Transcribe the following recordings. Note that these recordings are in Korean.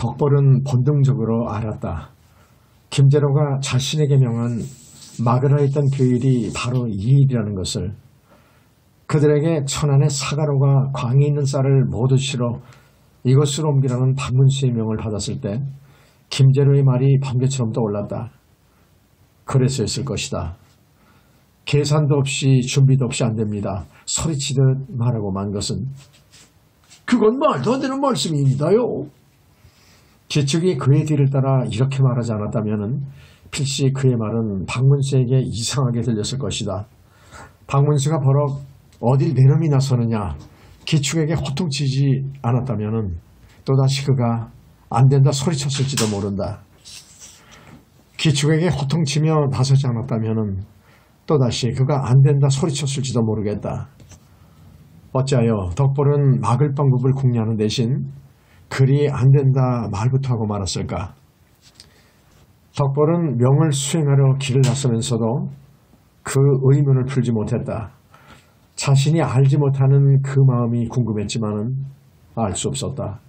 덕벌은 본능적으로 알았다. 김제로가 자신에게 명한 막으라 했던 그 일이 바로 이 일이라는 것을. 그들에게 천안의 사가로가 광에 있는 쌀을 모두 실어 이것으로 옮기라는 박문수의 명을 받았을 때 김제로의 말이 번개처럼 떠올랐다. 그래서였을 것이다. 계산도 없이 준비도 없이 안 됩니다. 소리치듯 말하고 만 것은 그건 말도 안 되는 말씀입니다요. 기축이 그의 뒤를 따라 이렇게 말하지 않았다면 필시 그의 말은 박문수에게 이상하게 들렸을 것이다. 박문수가 버럭 어딜 내놈이 나서느냐 기축에게 호통치지 않았다면 또다시 그가 안 된다 소리쳤을지도 모른다. 기축에게 호통치며 나서지 않았다면 또다시 그가 안 된다 소리쳤을지도 모르겠다. 어찌하여 덕벌은 막을 방법을 궁리하는 대신 그리 안 된다 말부터 하고 말았을까? 덕벌은 명을 수행하려 길을 나서면서도 그 의문을 풀지 못했다. 자신이 알지 못하는 그 마음이 궁금했지만 알 수 없었다.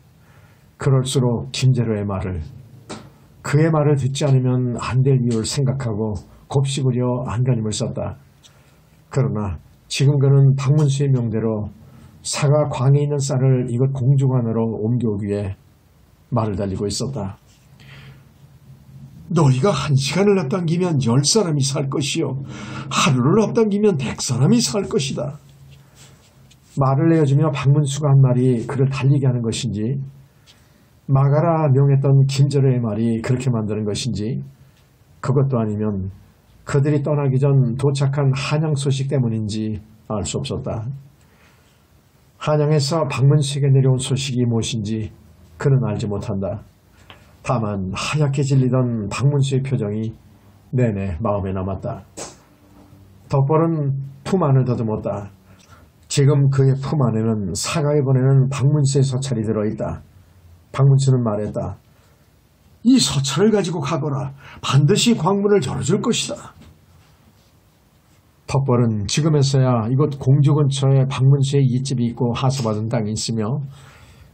그럴수록 김제로의 말을, 그의 말을 듣지 않으면 안 될 이유를 생각하고 곱씹으려 안간힘을 썼다. 그러나 지금 그는 박문수의 명대로 사가 광에 있는 쌀을 이곳 공중안으로 옮겨오기 위해 말을 달리고 있었다. 너희가 1시간을 앞당기면 10사람이 살 것이요 하루를 앞당기면 100사람이 살 것이다. 말을 내어주며 박문수가 한 말이 그를 달리게 하는 것인지 막아라 명했던 김제로의 말이 그렇게 만드는 것인지 그것도 아니면 그들이 떠나기 전 도착한 한양 소식 때문인지 알 수 없었다. 한양에서 박문수에게 내려온 소식이 무엇인지 그는 알지 못한다. 다만 하얗게 질리던 박문수의 표정이 내내 마음에 남았다. 덕벌은 품 안을 더듬었다. 지금 그의 품 안에는 사가에 보내는 박문수의 서찰이 들어있다. 박문수는 말했다. 이 서찰을 가지고 가거라. 반드시 광문을 열어줄 것이다. 덕벌은 지금에서야 이곳 공주 근처에 박문수의 이집이 있고 하수받은 땅이 있으며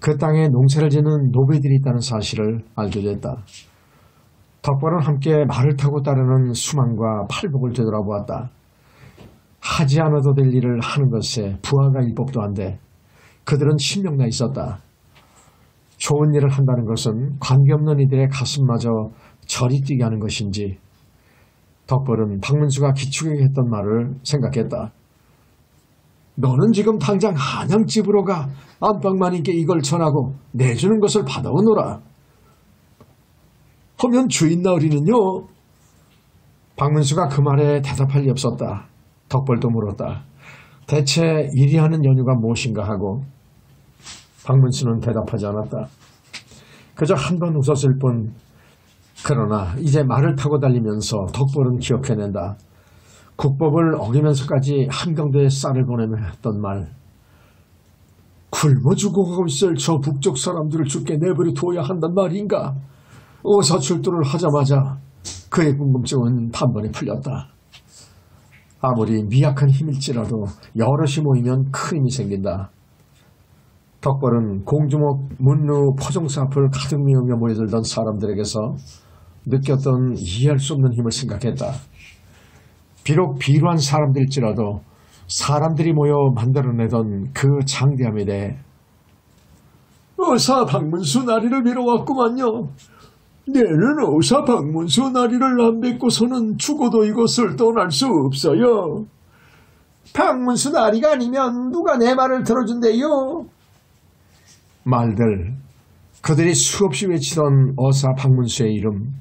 그 땅에 농사를 짓는 노비들이 있다는 사실을 알게 됐다. 덕벌은 함께 말을 타고 따르는 수만과 팔복을 되돌아보았다. 하지 않아도 될 일을 하는 것에 부하가 일법도 한데 그들은 신명나 있었다. 좋은 일을 한다는 것은 관계없는 이들의 가슴마저 저리 뛰게 하는 것인지 덕벌은 박문수가 기축에게 했던 말을 생각했다. 너는 지금 당장 한양집으로 가 안방마님께 이걸 전하고 내주는 것을 받아오너라. 하면 주인 나으리는요. 박문수가 그 말에 대답할 리 없었다. 덕벌도 물었다. 대체 이리 하는 연유가 무엇인가 하고 박문수는 대답하지 않았다. 그저 한 번 웃었을 뿐. 그러나 이제 말을 타고 달리면서 덕벌은 기억해낸다. 국법을 어기면서까지 한강도에 쌀을 보내며 했던 말. 굶어 죽어가고 있을 저 북쪽 사람들을 죽게 내버려 둬야 한단 말인가. 의사출두를 하자마자 그의 궁금증은 단번에 풀렸다. 아무리 미약한 힘일지라도 여럿이 모이면 큰 힘이 생긴다. 덕벌은 공주목 문루 포종사 앞을 가득 메우며 모여들던 사람들에게서 느꼈던 이해할 수 없는 힘을 생각했다. 비록 비루한 사람들일지라도 사람들이 모여 만들어내던 그 장대함에 대해 의사 박문수 나리를 빌어왔구만요. 내는 의사 박문수 나리를 안 뵙고서는 죽어도 이곳을 떠날 수 없어요. 박문수 나리가 아니면 누가 내 말을 들어준대요. 말들, 그들이 수없이 외치던 어사 박문수의 이름,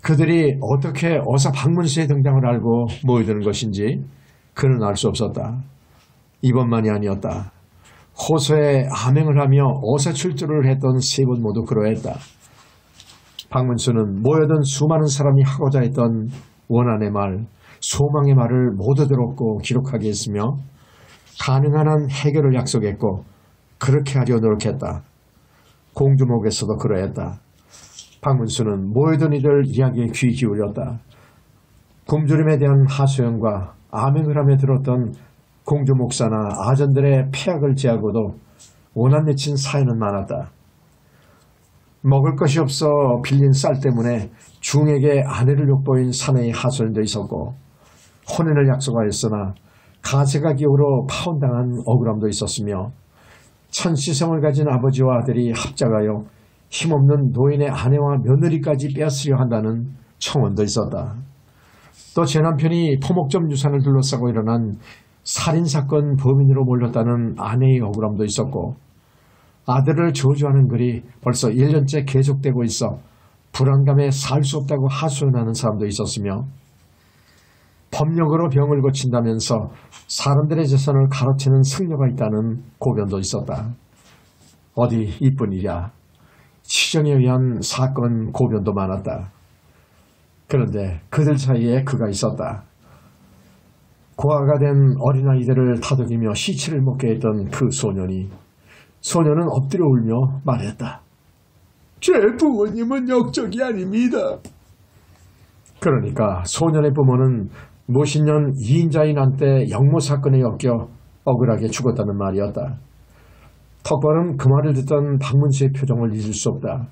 그들이 어떻게 어사 박문수의 등장을 알고 모여드는 것인지 그는 알 수 없었다. 이번만이 아니었다. 호소에 암행을 하며 어사 출두를 했던 세 번 모두 그러했다. 박문수는 모여든 수많은 사람이 하고자 했던 원한의 말, 소망의 말을 모두 들었고 기록하게 했으며 가능한 한 해결을 약속했고 그렇게 하려 노력했다. 공주목에서도 그러했다. 박문수는 모여든 이들 이야기에 귀 기울였다. 굶주림에 대한 하소연과 암행을 하며 들었던 공주 목사나 아전들의 폐악을 제하고도 원한 맺힌 사연은 많았다. 먹을 것이 없어 빌린 쌀 때문에 중에게 아내를 욕보인 사내의 하소연도 있었고 혼인을 약속하였으나 가세가 기후로 파혼당한 억울함도 있었으며 천시성을 가진 아버지와 아들이 합작하여 힘없는 노인의 아내와 며느리까지 빼앗으려 한다는 청원도 있었다. 또 제 남편이 포목점 유산을 둘러싸고 일어난 살인사건 범인으로 몰렸다는 아내의 억울함도 있었고 아들을 저주하는 글이 벌써 1년째 계속되고 있어 불안감에 살 수 없다고 하소연하는 사람도 있었으며 법력으로 병을 고친다면서 사람들의 재산을 가로채는 승려가 있다는 고변도 있었다. 어디 이뿐이랴. 치정에 의한 사건 고변도 많았다. 그런데 그들 사이에 그가 있었다. 고아가 된 어린아이들을 다독이며 시체를 먹게 했던 그 소년은 엎드려 울며 말했다. 제 부모님은 역적이 아닙니다. 그러니까 소년의 부모는 모신년 2인자인 한때 영모 사건에 엮여 억울하게 죽었다는 말이었다. 덕벌은 그 말을 듣던 박문수의 표정을 잊을 수 없다.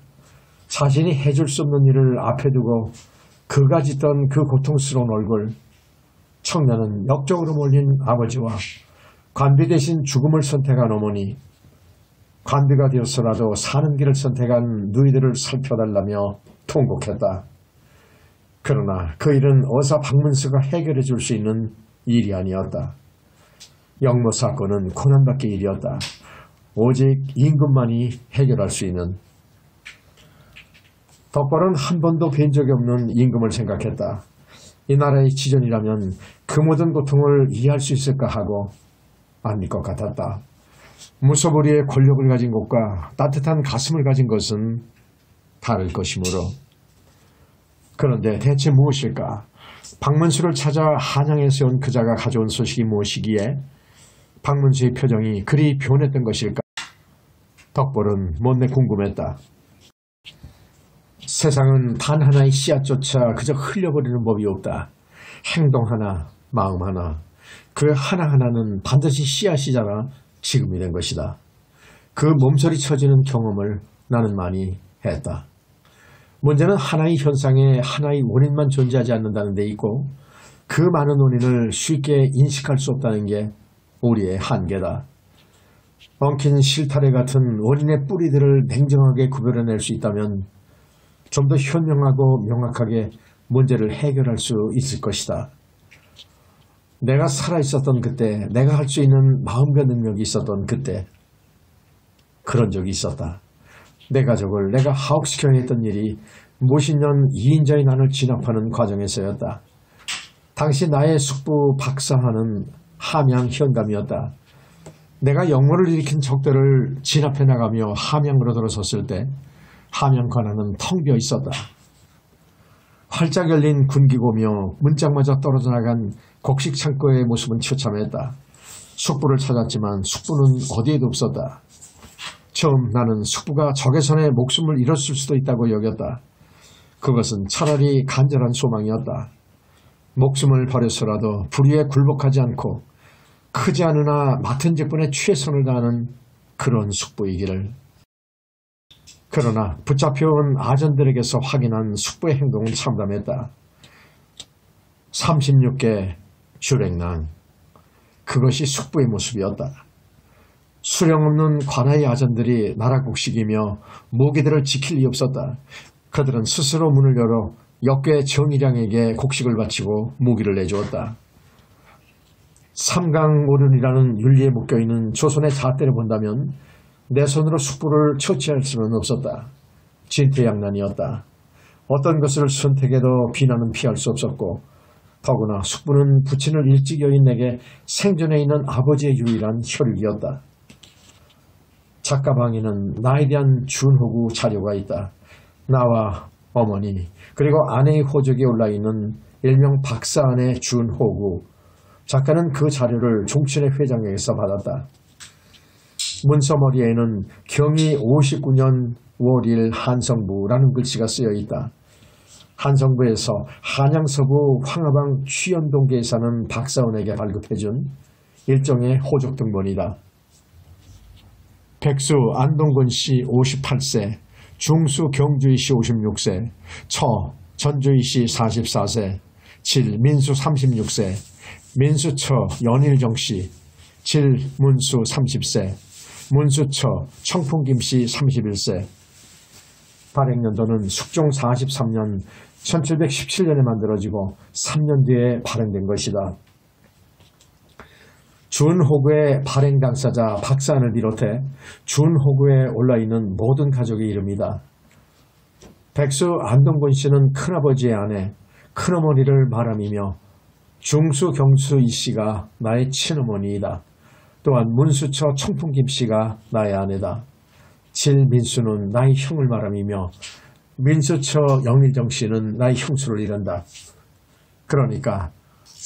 자신이 해줄 수 없는 일을 앞에 두고 그가 짓던 그 고통스러운 얼굴, 청년은 역적으로 몰린 아버지와 관비 대신 죽음을 선택한 어머니, 관비가 되었어라도 사는 길을 선택한 누이들을 살펴달라며 통곡했다. 그러나 그 일은 어서 박문수가 해결해 줄 수 있는 일이 아니었다. 영모 사건은 고난받기 일이었다. 오직 임금만이 해결할 수 있는. 덕벌은 한 번도 뵌 적이 없는 임금을 생각했다. 이 나라의 지전이라면 그 모든 고통을 이해할 수 있을까 하고 아닐 것 같았다. 무소불위의 권력을 가진 것과 따뜻한 가슴을 가진 것은 다를 것이므로. 그런데 대체 무엇일까? 박문수를 찾아 한양에서 온 그자가 가져온 소식이 무엇이기에 박문수의 표정이 그리 변했던 것일까? 덕벌은 못내 궁금했다. 세상은 단 하나의 씨앗조차 그저 흘려버리는 법이 없다. 행동 하나, 마음 하나, 그 하나하나는 반드시 씨앗이잖아 지금이 된 것이다. 그 몸서리 쳐지는 경험을 나는 많이 했다. 문제는 하나의 현상에 하나의 원인만 존재하지 않는다는 데 있고 그 많은 원인을 쉽게 인식할 수 없다는 게 우리의 한계다. 엉킨 실타래 같은 원인의 뿌리들을 냉정하게 구별해낼 수 있다면 좀 더 현명하고 명확하게 문제를 해결할 수 있을 것이다. 내가 살아있었던 그때, 내가 할 수 있는 마음과 능력이 있었던 그때 그런 적이 있었다. 내 가족을 내가 하옥시켜야 했던 일이 모신년 2인자의 난을 진압하는 과정에서였다. 당시 나의 숙부 박사하는 함양 현감이었다. 내가 영모를 일으킨 적들을 진압해 나가며 함양으로 들어섰을 때 함양 관아는 텅 비어 있었다. 활짝 열린 군기고며 문짝마저 떨어져 나간 곡식 창고의 모습은 처참했다. 숙부를 찾았지만 숙부는 어디에도 없었다. 처음 나는 숙부가 적의 손에 목숨을 잃었을 수도 있다고 여겼다. 그것은 차라리 간절한 소망이었다. 목숨을 버려서라도 불의에 굴복하지 않고 크지 않으나 맡은 직분에 최선을 다하는 그런 숙부이기를. 그러나 붙잡혀온 아전들에게서 확인한 숙부의 행동은 참담했다. 36개 주랭랑, 그것이 숙부의 모습이었다. 수령 없는 관아의 아전들이 나라 곡식이며 무기들을 지킬 리 없었다. 그들은 스스로 문을 열어 역계 정의량에게 곡식을 바치고 무기를 내주었다. 삼강오륜이라는 윤리에 묶여있는 조선의 잣대를 본다면 내 손으로 숙부를 처치할 수는 없었다. 진퇴양난이었다. 어떤 것을 선택해도 비난은 피할 수 없었고 더구나 숙부는 부친을 일찍 여인 내게 생전에 있는 아버지의 유일한 혈육이었다. 작가방에는 나에 대한 준호구 자료가 있다. 나와 어머니 그리고 아내의 호적에 올라있는 일명 박사안의 준호구. 작가는 그 자료를 종친의 회장에게서 받았다. 문서머리에는 경희 59년 월일 한성부라는 글씨가 쓰여 있다. 한성부에서 한양서부 황하방 취연동계에 사는 박사원에게 발급해준 일종의 호적 등본이다. 백수 안동근 씨 58세, 중수 경주이씨 56세, 처 전주이씨 44세, 질 민수 36세, 민수처 연일정씨, 질 문수 30세, 문수처 청풍김씨 31세. 발행년도는 숙종 43년 1717년에 만들어지고 3년 뒤에 발행된 것이다. 준호구의 발행 당사자 박사안을 비롯해 준호구에 올라있는 모든 가족의 이름이다. 백수 안동근 씨는 큰아버지의 아내, 큰어머니를 말함이며 중수 경수 이씨가 나의 친어머니이다. 또한 문수처 청풍김 씨가 나의 아내다. 질 민수는 나의 형을 말함이며 민수처 영일정 씨는 나의 형수를 이른다. 그러니까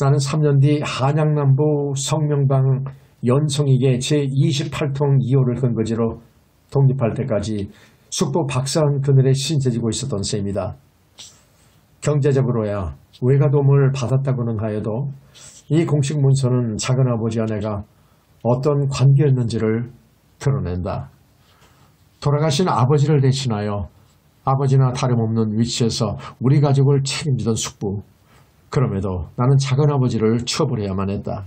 나는 3년 뒤 한양남부 성명당 연성이계 제28통 2호를 근거지로 독립할 때까지 숙부 박사한 그늘에 신세지고 있었던 셈이다. 경제적으로야 외가도움을 받았다고는 하여도 이 공식 문서는 작은아버지와 내가 어떤 관계였는지를 드러낸다. 돌아가신 아버지를 대신하여 아버지나 다름없는 위치에서 우리 가족을 책임지던 숙부. 그럼에도 나는 작은아버지를 처벌해야만 했다.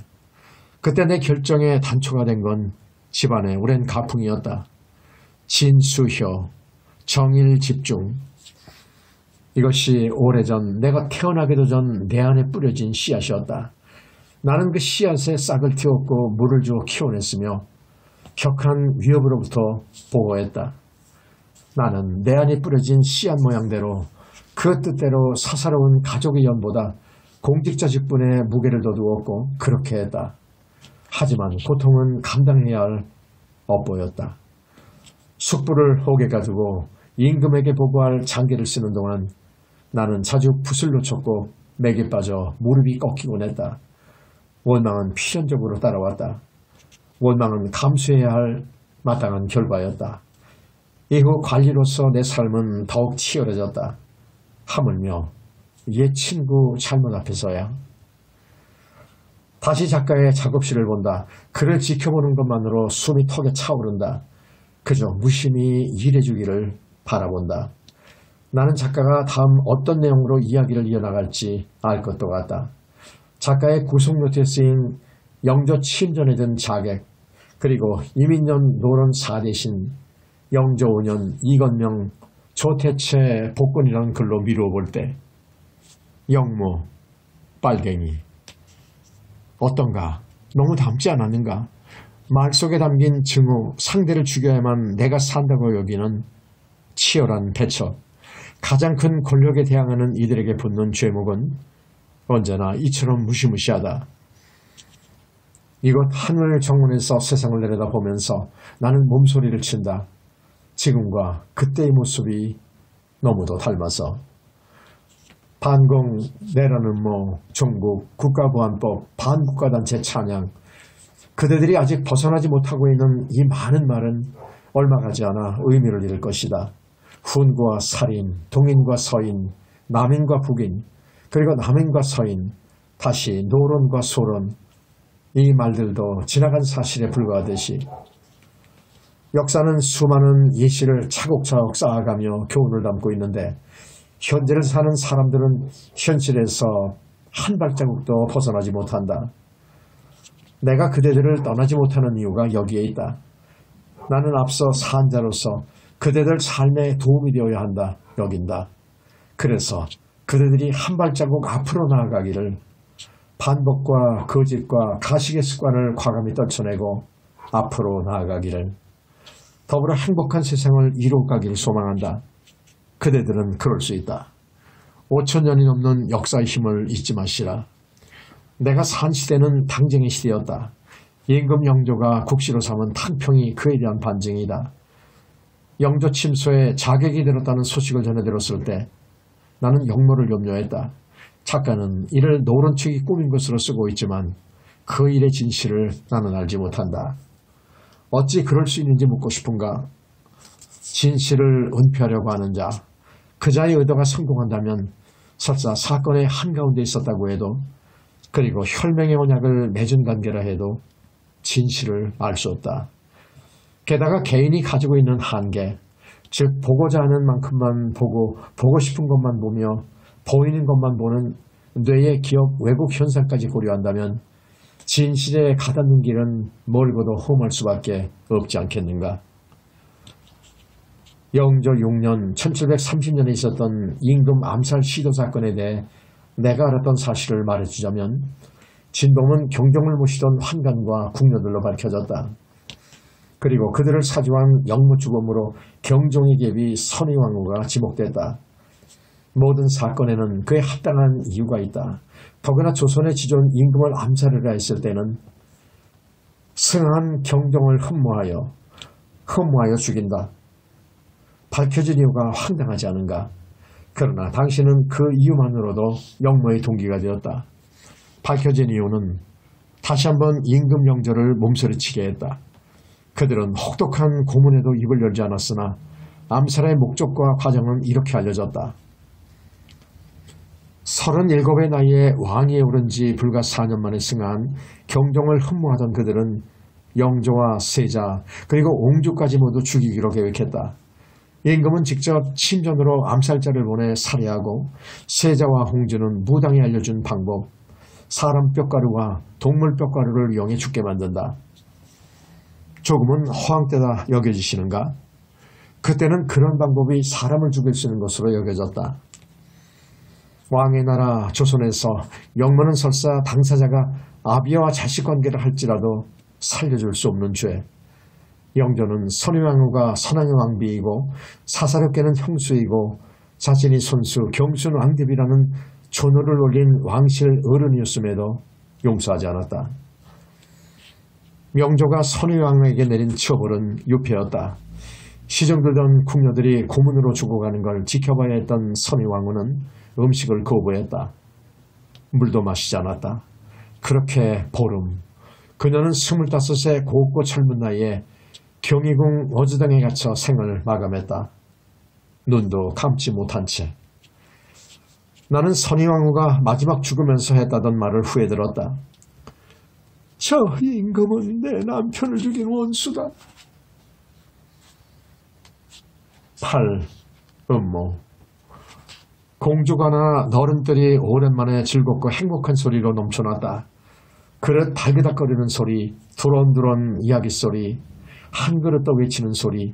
그때 내 결정에 단초가 된 건 집안의 오랜 가풍이었다. 진수효, 정일집중. 이것이 오래전 내가 태어나기도 전 내 안에 뿌려진 씨앗이었다. 나는 그 씨앗에 싹을 틔웠고 물을 주어 키워냈으며 격한 위협으로부터 보호했다. 나는 내 안에 뿌려진 씨앗 모양대로 그 뜻대로 사사로운 가족의 연보다 공직자 직분에 무게를 더 두었고 그렇게 했다. 하지만 고통은 감당해야 할 업보였다. 숙부를 옥에 가두고 임금에게 보고할 장계를 쓰는 동안 나는 자주 붓을 놓쳤고 맥에 빠져 무릎이 꺾이곤 했다. 원망은 필연적으로 따라왔다. 원망은 감수해야 할 마땅한 결과였다. 이후 관리로서 내 삶은 더욱 치열해졌다. 하물며 옛 친구 잘못 앞에서야. 다시 작가의 작업실을 본다. 그를 지켜보는 것만으로 숨이 턱에 차오른다. 그저 무심히 일해주기를 바라본다. 나는 작가가 다음 어떤 내용으로 이야기를 이어나갈지 알 것도 같다. 작가의 구속노트에 쓰인 영조 침전에 든 자객, 그리고 이민년 노론 4대신, 영조 5년 이건명 조태채 복권이라는 글로 미루어 볼 때 영모, 빨갱이 어떤가? 너무 닮지 않았는가? 말 속에 담긴 증오, 상대를 죽여야만 내가 산다고 여기는 치열한 배척, 가장 큰 권력에 대항하는 이들에게 붙는 죄목은 언제나 이처럼 무시무시하다. 이곳 하늘 정문에서 세상을 내려다보면서 나는 몸소리를 친다. 지금과 그때의 모습이 너무도 닮아서. 반공, 내라는 뭐, 종국, 국가보안법, 반국가단체 찬양, 그대들이 아직 벗어나지 못하고 있는 이 많은 말은 얼마 가지 않아 의미를 잃을 것이다. 훈과 살인, 동인과 서인, 남인과 북인, 그리고 남인과 서인, 다시 노론과 소론, 이 말들도 지나간 사실에 불과하듯이 역사는 수많은 예시를 차곡차곡 쌓아가며 교훈을 담고 있는데 현재를 사는 사람들은 현실에서 한 발자국도 벗어나지 못한다. 내가 그대들을 떠나지 못하는 이유가 여기에 있다. 나는 앞서 산 자로서 그대들 삶에 도움이 되어야 한다 여긴다. 그래서 그대들이 한 발자국 앞으로 나아가기를, 반복과 거짓과 가식의 습관을 과감히 떨쳐내고 앞으로 나아가기를, 더불어 행복한 세상을 이루어가기를 소망한다. 그대들은 그럴 수 있다. 5,000년이 넘는 역사의 힘을 잊지 마시라. 내가 산 시대는 당쟁의 시대였다. 임금 영조가 국시로 삼은 탕평이 그에 대한 반증이다. 영조 침소에 자객이 들었다는 소식을 전해 들었을 때 나는 영모를 염려했다. 작가는 이를 노론 측이 꾸민 것으로 쓰고 있지만 그 일의 진실을 나는 알지 못한다. 어찌 그럴 수 있는지 묻고 싶은가? 진실을 은폐하려고 하는 자, 그 자의 의도가 성공한다면 설사 사건의 한가운데 있었다고 해도, 그리고 혈맹의 언약을 맺은 관계라 해도 진실을 알 수 없다. 게다가 개인이 가지고 있는 한계, 즉 보고자 하는 만큼만 보고 보고 싶은 것만 보며 보이는 것만 보는 뇌의 기억 왜곡 현상까지 고려한다면 진실에 가닿는 길은 멀고도 험할 수밖에 없지 않겠는가. 영조 6년 1730년에 있었던 임금 암살 시도 사건에 대해 내가 알았던 사실을 말해주자면 진동은 경종을 모시던 환관과 궁녀들로 밝혀졌다. 그리고 그들을 사주한 영무주범으로 경종의 계비 선의왕후가 지목됐다. 모든 사건에는 그에 합당한 이유가 있다. 더구나 조선의 지존 임금을 암살하려 했을 때는 승한 경종을 흠모하여 죽인다. 밝혀진 이유가 황당하지 않은가. 그러나 당신은 그 이유만으로도 역모의 동기가 되었다. 밝혀진 이유는 다시 한번 임금 명절을 몸서리치게 했다. 그들은 혹독한 고문에도 입을 열지 않았으나 암살의 목적과 과정은 이렇게 알려졌다. 37의 나이에 왕위에 오른 지 불과 4년 만에 승한 경종을 흠모하던 그들은 영조와 세자 그리고 옹주까지 모두 죽이기로 계획했다. 임금은 직접 침전으로 암살자를 보내 살해하고 세자와 홍주는 무당이 알려준 방법, 사람 뼈가루와 동물 뼈가루를 이용해 죽게 만든다. 조금은 허황되다 여겨지시는가? 그때는 그런 방법이 사람을 죽일 수 있는 것으로 여겨졌다. 왕의 나라 조선에서 영모는 설사 당사자가 아비와 자식 관계를 할지라도 살려줄 수 없는 죄. 영조는 선의왕후가 선왕의 왕비이고 사사롭게는 형수이고 자신이 손수 경순 왕대비라는 존호를 올린 왕실 어른이었음에도 용서하지 않았다. 영조가 선의왕후에게 내린 처벌은 유폐였다. 시정들던 궁녀들이 고문으로 죽어가는 걸 지켜봐야 했던 선의왕후는 음식을 거부했다. 물도 마시지 않았다. 그렇게 보름, 그녀는 25세 곱고 젊은 나이에 경희궁 어주당에 갇혀 생을 마감했다. 눈도 감지 못한 채. 나는 선의왕후가 마지막 죽으면서 했다던 말을 후에 들었다. 저 임금은 내 남편을 죽인 원수다. 8. 음모. 공주가나 너른들이 오랜만에 즐겁고 행복한 소리로 넘쳐났다. 그릇 달그닥거리는 소리, 두런두런 이야기 소리, 한 그릇 더 외치는 소리.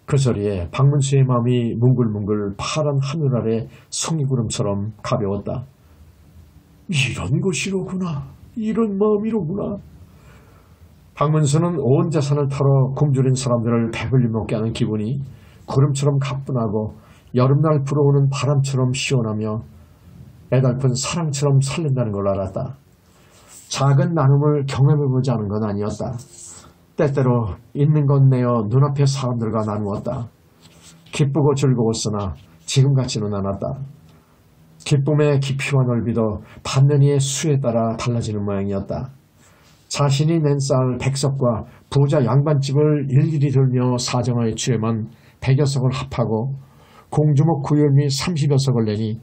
그 소리에 박문수의 마음이 뭉글뭉글 파란 하늘 아래 송이구름처럼 가벼웠다. 이런 것이로구나. 이런 마음이로구나. 박문수는 온 재산을 털어 굶주린 사람들을 배불리 먹게 하는 기분이 구름처럼 가뿐하고 여름날 불어오는 바람처럼 시원하며 애달픈 사랑처럼 설렌다는 걸 알았다. 작은 나눔을 경험해보지 않은 건 아니었다. 때때로 있는 것 내어 눈앞의 사람들과 나누었다. 기쁘고 즐거웠으나 지금 같지는 않았다. 기쁨의 깊이와 넓이도 받는 이의 수에 따라 달라지는 모양이었다. 자신이 낸 쌀 100석과 부자 양반집을 일일이 들며 사정하에 취해만 100여 석을 합하고 공주목 구연이 30여 석을 내니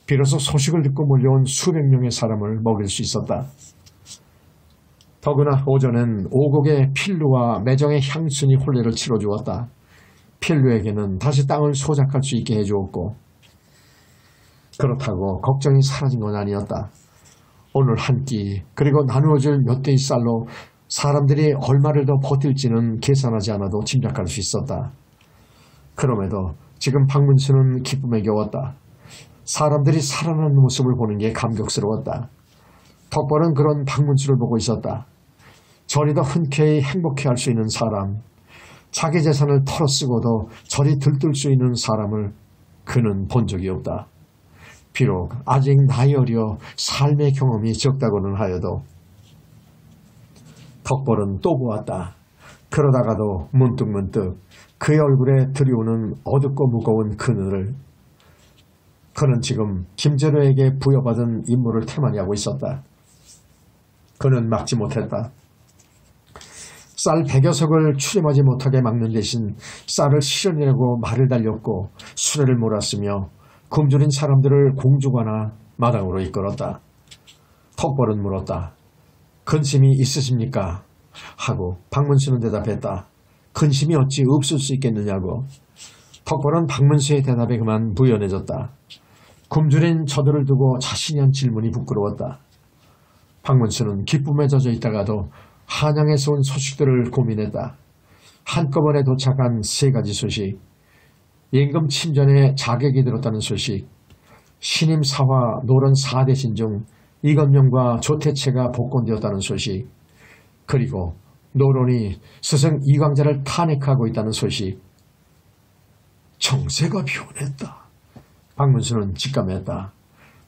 비로소 소식을 듣고 몰려온 수백 명의 사람을 먹일 수 있었다. 더구나 오전엔 오곡의 필루와 매정의 향순이 혼례를 치러주었다. 필루에게는 다시 땅을 소작할 수 있게 해주었고 그렇다고 걱정이 사라진 건 아니었다. 오늘 한 끼 그리고 나누어질 몇 개의 쌀로 사람들이 얼마를 더 버틸지는 계산하지 않아도 짐작할 수 있었다. 그럼에도 지금 박문수는 기쁨에 겨웠다. 사람들이 살아나는 모습을 보는 게 감격스러웠다. 덕벌은 그런 박문수를 보고 있었다. 저리 더 흔쾌히 행복해할 수 있는 사람, 자기 재산을 털어쓰고도 저리 들뜰 수 있는 사람을 그는 본 적이 없다. 비록 아직 나이 어려 삶의 경험이 적다고는 하여도 덕벌은 또 보았다. 그러다가도 문득문득 그의 얼굴에 들이오는 어둡고 무거운 그늘을 그는 지금 김재로에게 부여받은 임무를 태만히 하고 있었다. 그는 막지 못했다. 쌀 100여 석을 출임하지 못하게 막는 대신 쌀을 실어내려고 말을 달렸고 수레를 몰았으며 굶주린 사람들을 공주가나 마당으로 이끌었다. 덕벌은 물었다. 근심이 있으십니까? 하고 박문수는 대답했다. 근심이 어찌 없을 수 있겠느냐고. 덕벌은 박문수의 대답에 그만 부연해졌다. 굶주린 저들을 두고 자신이 한 질문이 부끄러웠다. 박문수는 기쁨에 젖어 있다가도 한양에서 온 소식들을 고민했다. 한꺼번에 도착한 3가지 소식, 임금 침전에 자객이 들었다는 소식, 신임 사화 노론 4대신 중 이건명과 조태채가 복권되었다는 소식, 그리고 노론이 스승 이광자를 탄핵하고 있다는 소식. 정세가 변했다. 박문수는 직감했다.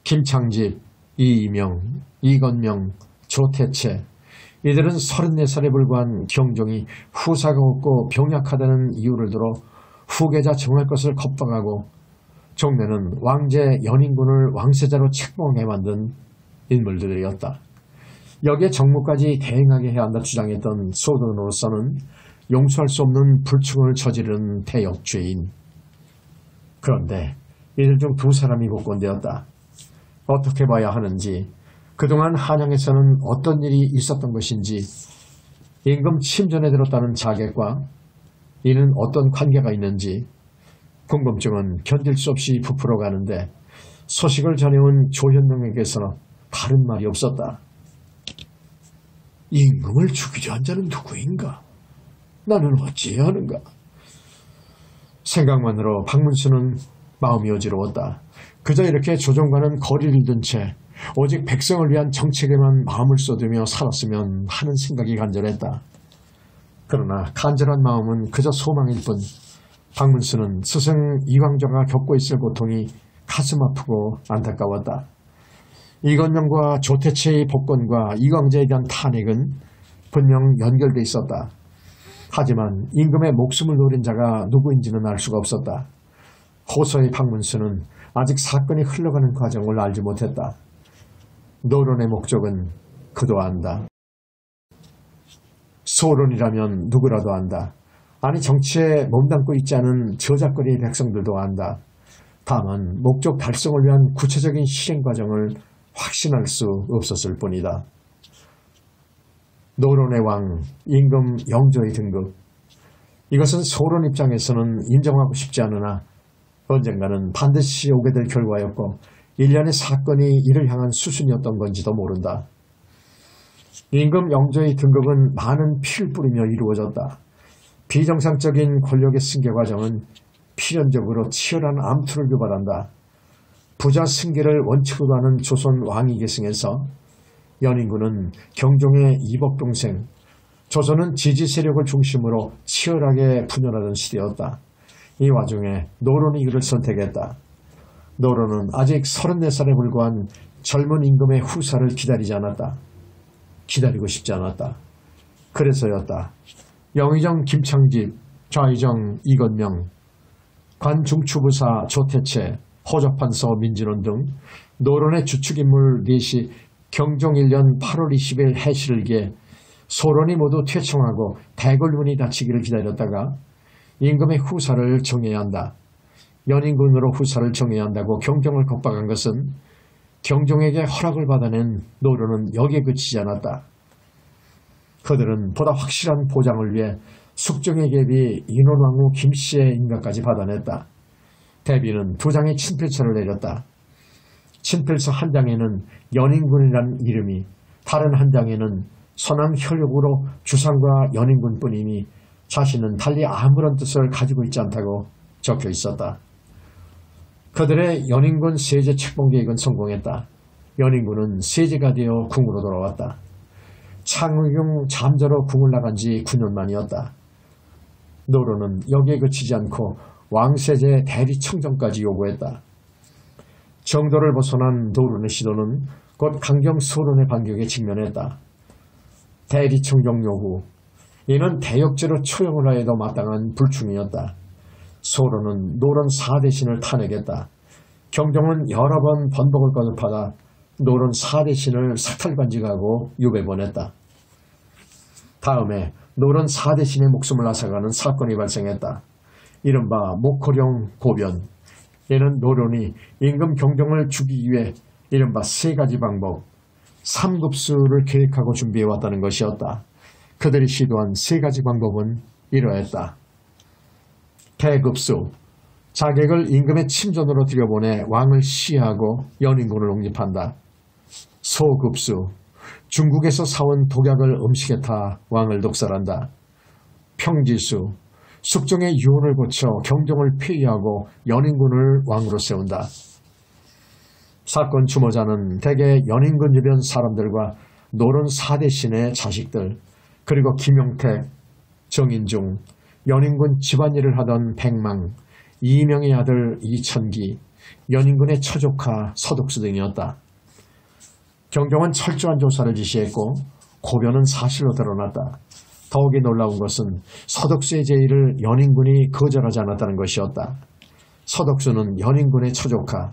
김창집, 이이명, 이건명, 조태채, 이들은 34살에 불과한 경종이 후사가 없고 병약하다는 이유를 들어 후계자 정할 것을 겁박하고 종래는 왕제 연인군을 왕세자로 책봉해 만든 인물들이었다. 여기에 정무까지 대행하게 해야 한다 주장했던 소론으로서는 용서할 수 없는 불충을 저지른 대역죄인. 그런데 이들 중 2사람이 복권되었다. 어떻게 봐야 하는지, 그동안 한양에서는 어떤 일이 있었던 것인지, 임금 침전에 들었다는 자객과 이는 어떤 관계가 있는지 궁금증은 견딜 수 없이 부풀어 가는데 소식을 전해온 조현명에게서는 다른 말이 없었다. 임금을 죽이려 한 자는 누구인가? 나는 어찌해야 하는가? 생각만으로 박문수는 마음이 어지러웠다. 그저 이렇게 조정과는 거리를 둔 채 오직 백성을 위한 정책에만 마음을 쏟으며 살았으면 하는 생각이 간절했다. 그러나 간절한 마음은 그저 소망일 뿐 박문수는 스승 이광자가 겪고 있을 고통이 가슴 아프고 안타까웠다. 이건명과 조태채의 복권과 이광자에 대한 탄핵은 분명 연결돼 있었다. 하지만 임금의 목숨을 노린 자가 누구인지는 알 수가 없었다. 호서의 박문수는 아직 사건이 흘러가는 과정을 알지 못했다. 노론의 목적은 그도 안다. 소론이라면 누구라도 안다. 아니 정치에 몸담고 있지 않은 저작거리의 백성들도 안다. 다만 목적 달성을 위한 구체적인 실행 과정을 확신할 수 없었을 뿐이다. 노론의 왕, 임금 영조의 등극. 이것은 소론 입장에서는 인정하고 싶지 않으나 언젠가는 반드시 오게 될 결과였고 일련의 사건이 이를 향한 수순이었던 건지도 모른다. 임금 영조의 등극은 많은 피를 뿌리며 이루어졌다. 비정상적인 권력의 승계 과정은 필연적으로 치열한 암투를 유발한다. 부자 승계를 원칙으로 하는 조선 왕위 계승에서 연인군은 경종의 이복동생, 조선은 지지 세력을 중심으로 치열하게 분열하던 시대였다. 이 와중에 노론이 그를 선택했다. 노론은 아직 34살에 불과한 젊은 임금의 후사를 기다리지 않았다. 기다리고 싶지 않았다. 그래서였다. 영의정 김창집, 좌의정 이건명, 관중추부사 조태채, 호접판서 민진원 등 노론의 주축인물 넷이 경종 1년 8월 20일 해실을기에 소론이 모두 퇴청하고 대궐문이 닫히기를 기다렸다가 임금의 후사를 정해야 한다. 연인군으로 후사를 정해야 한다고 경종을 겁박한 것은 경종에게 허락을 받아낸 노론은 여기에 그치지 않았다. 그들은 보다 확실한 보장을 위해 숙종의 계비 인원왕후 김씨의 인가까지 받아냈다. 대비는 2장의 친필서를 내렸다. 친필서 한 장에는 연인군이라는 이름이, 다른 한 장에는 선왕 혈육으로 주상과 연인군뿐이니 자신은 달리 아무런 뜻을 가지고 있지 않다고 적혀 있었다. 그들의 연인군 세제 책봉 계획은 성공했다. 연인군은 세제가 되어 궁으로 돌아왔다. 창의경 잠자로 궁을 나간 지 9년 만이었다. 노론은 여기에 그치지 않고 왕세제 대리청정까지 요구했다. 정도를 벗어난 노론의 시도는 곧 강경 소론의 반격에 직면했다. 대리청정 요구, 이는 대역죄로 처형을 하여도 마땅한 불충이었다. 소론은 노론 4대신을 탄핵했다. 경종은 여러 번 번복을 거듭하다 노론 4대신을 사탈관직하고 유배 보냈다. 다음에 노론 4대신의 목숨을 앗아가는 사건이 발생했다. 이른바 목호령 고변. 이는 노론이 임금 경종을 죽이기 위해 이른바 3가지 방법, 3급수를 계획하고 준비해왔다는 것이었다. 그들이 시도한 3가지 방법은 이러했다. 대급수, 자객을 임금의 침전으로 들여보내 왕을 시해하고 연인군을 옹립한다. 소급수, 중국에서 사온 독약을 음식에 타 왕을 독살한다. 평지수, 숙종의 유언을 고쳐 경종을 폐위하고 연인군을 왕으로 세운다. 사건 주모자는 대개 연인군 주변 사람들과 노론 4대 신의 자식들, 그리고 김용택, 정인중, 연인군 집안일을 하던 백망, 이명의 아들 이천기, 연인군의 처조카 서독수 등이었다. 경종은 철저한 조사를 지시했고 고변은 사실로 드러났다. 더욱이 놀라운 것은 서독수의 제의를 연인군이 거절하지 않았다는 것이었다. 서독수는 연인군의 처조카.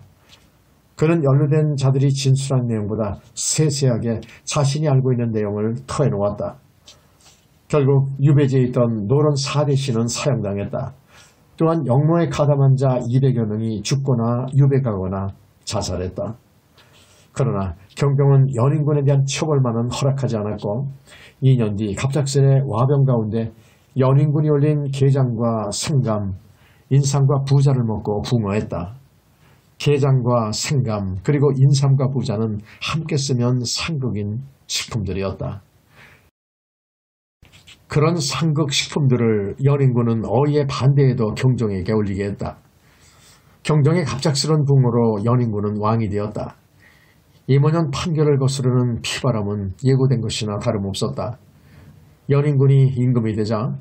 그는 연루된 자들이 진술한 내용보다 세세하게 자신이 알고 있는 내용을 터해놓았다. 결국 유배지에 있던 노론 4대 신은 사형당했다. 또한 영모에 가담한 자 200여 명이 죽거나 유배가거나 자살했다. 그러나 경종은 연인군에 대한 처벌만은 허락하지 않았고 2년 뒤 갑작스레 와병 가운데 연인군이 올린 게장과 생감, 인삼과 부자를 먹고 붕어했다. 게장과 생감 그리고 인삼과 부자는 함께 쓰면 상극인 식품들이었다. 그런 상극 식품들을 연인군은 어이의 반대에도 경종에게 올리게 했다. 경종의 갑작스런 붕어로 연인군은 왕이 되었다. 임원년 판결을 거스르는 피바람은 예고된 것이나 다름없었다. 연인군이 임금이 되자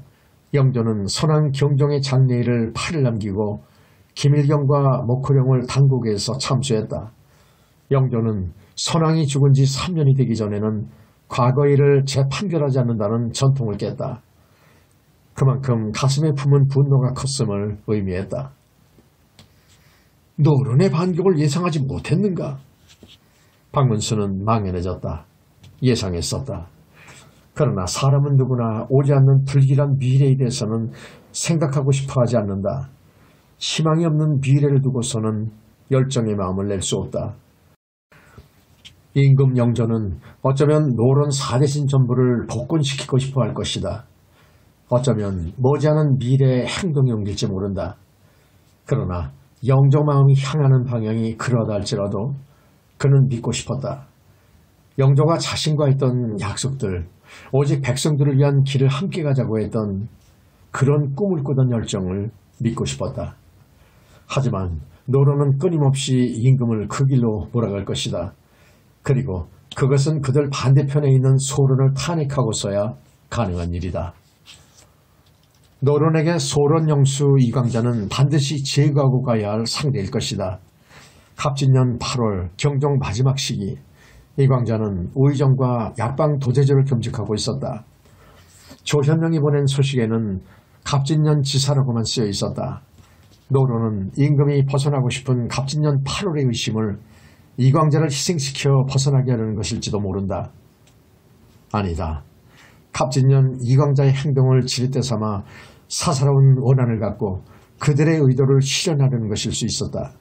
영조는 선왕 경종의 장례일을 8일 남기고 김일경과 목호령을 당국에서 참수했다. 영조는 선왕이 죽은 지 3년이 되기 전에는 과거 일을 재판결하지 않는다는 전통을 깼다. 그만큼 가슴에 품은 분노가 컸음을 의미했다. 노론의 반격을 예상하지 못했는가? 박문수는 망연해졌다. 예상했었다. 그러나 사람은 누구나 오지 않는 불길한 미래에 대해서는 생각하고 싶어하지 않는다. 희망이 없는 미래를 두고서는 열정의 마음을 낼 수 없다. 임금 영조는 어쩌면 노론 4대신 전부를 복권시키고 싶어 할 것이다. 어쩌면 머지않은 미래의 행동이 옮길지 모른다. 그러나 영조 마음이 향하는 방향이 그러하다 할지라도 그는 믿고 싶었다. 영조가 자신과 했던 약속들, 오직 백성들을 위한 길을 함께 가자고 했던 그런 꿈을 꾸던 열정을 믿고 싶었다. 하지만 노론은 끊임없이 임금을 그 길로 몰아갈 것이다. 그리고 그것은 그들 반대편에 있는 소론을 탄핵하고서야 가능한 일이다. 노론에게 소론 영수 이광자는 반드시 제거하고 가야 할 상대일 것이다. 갑진년 8월 경종 마지막 시기 이광자는 우의정과 약방 도제조를 겸직하고 있었다. 조현명이 보낸 소식에는 갑진년 지사라고만 쓰여 있었다. 노론은 임금이 벗어나고 싶은 갑진년 8월의 의심을 이광자를 희생시켜 벗어나게 하려는 것일지도 모른다. 아니다. 갑진년 이광자의 행동을 지렛대 삼아 사사로운 원한을 갖고 그들의 의도를 실현하려는 것일 수 있었다.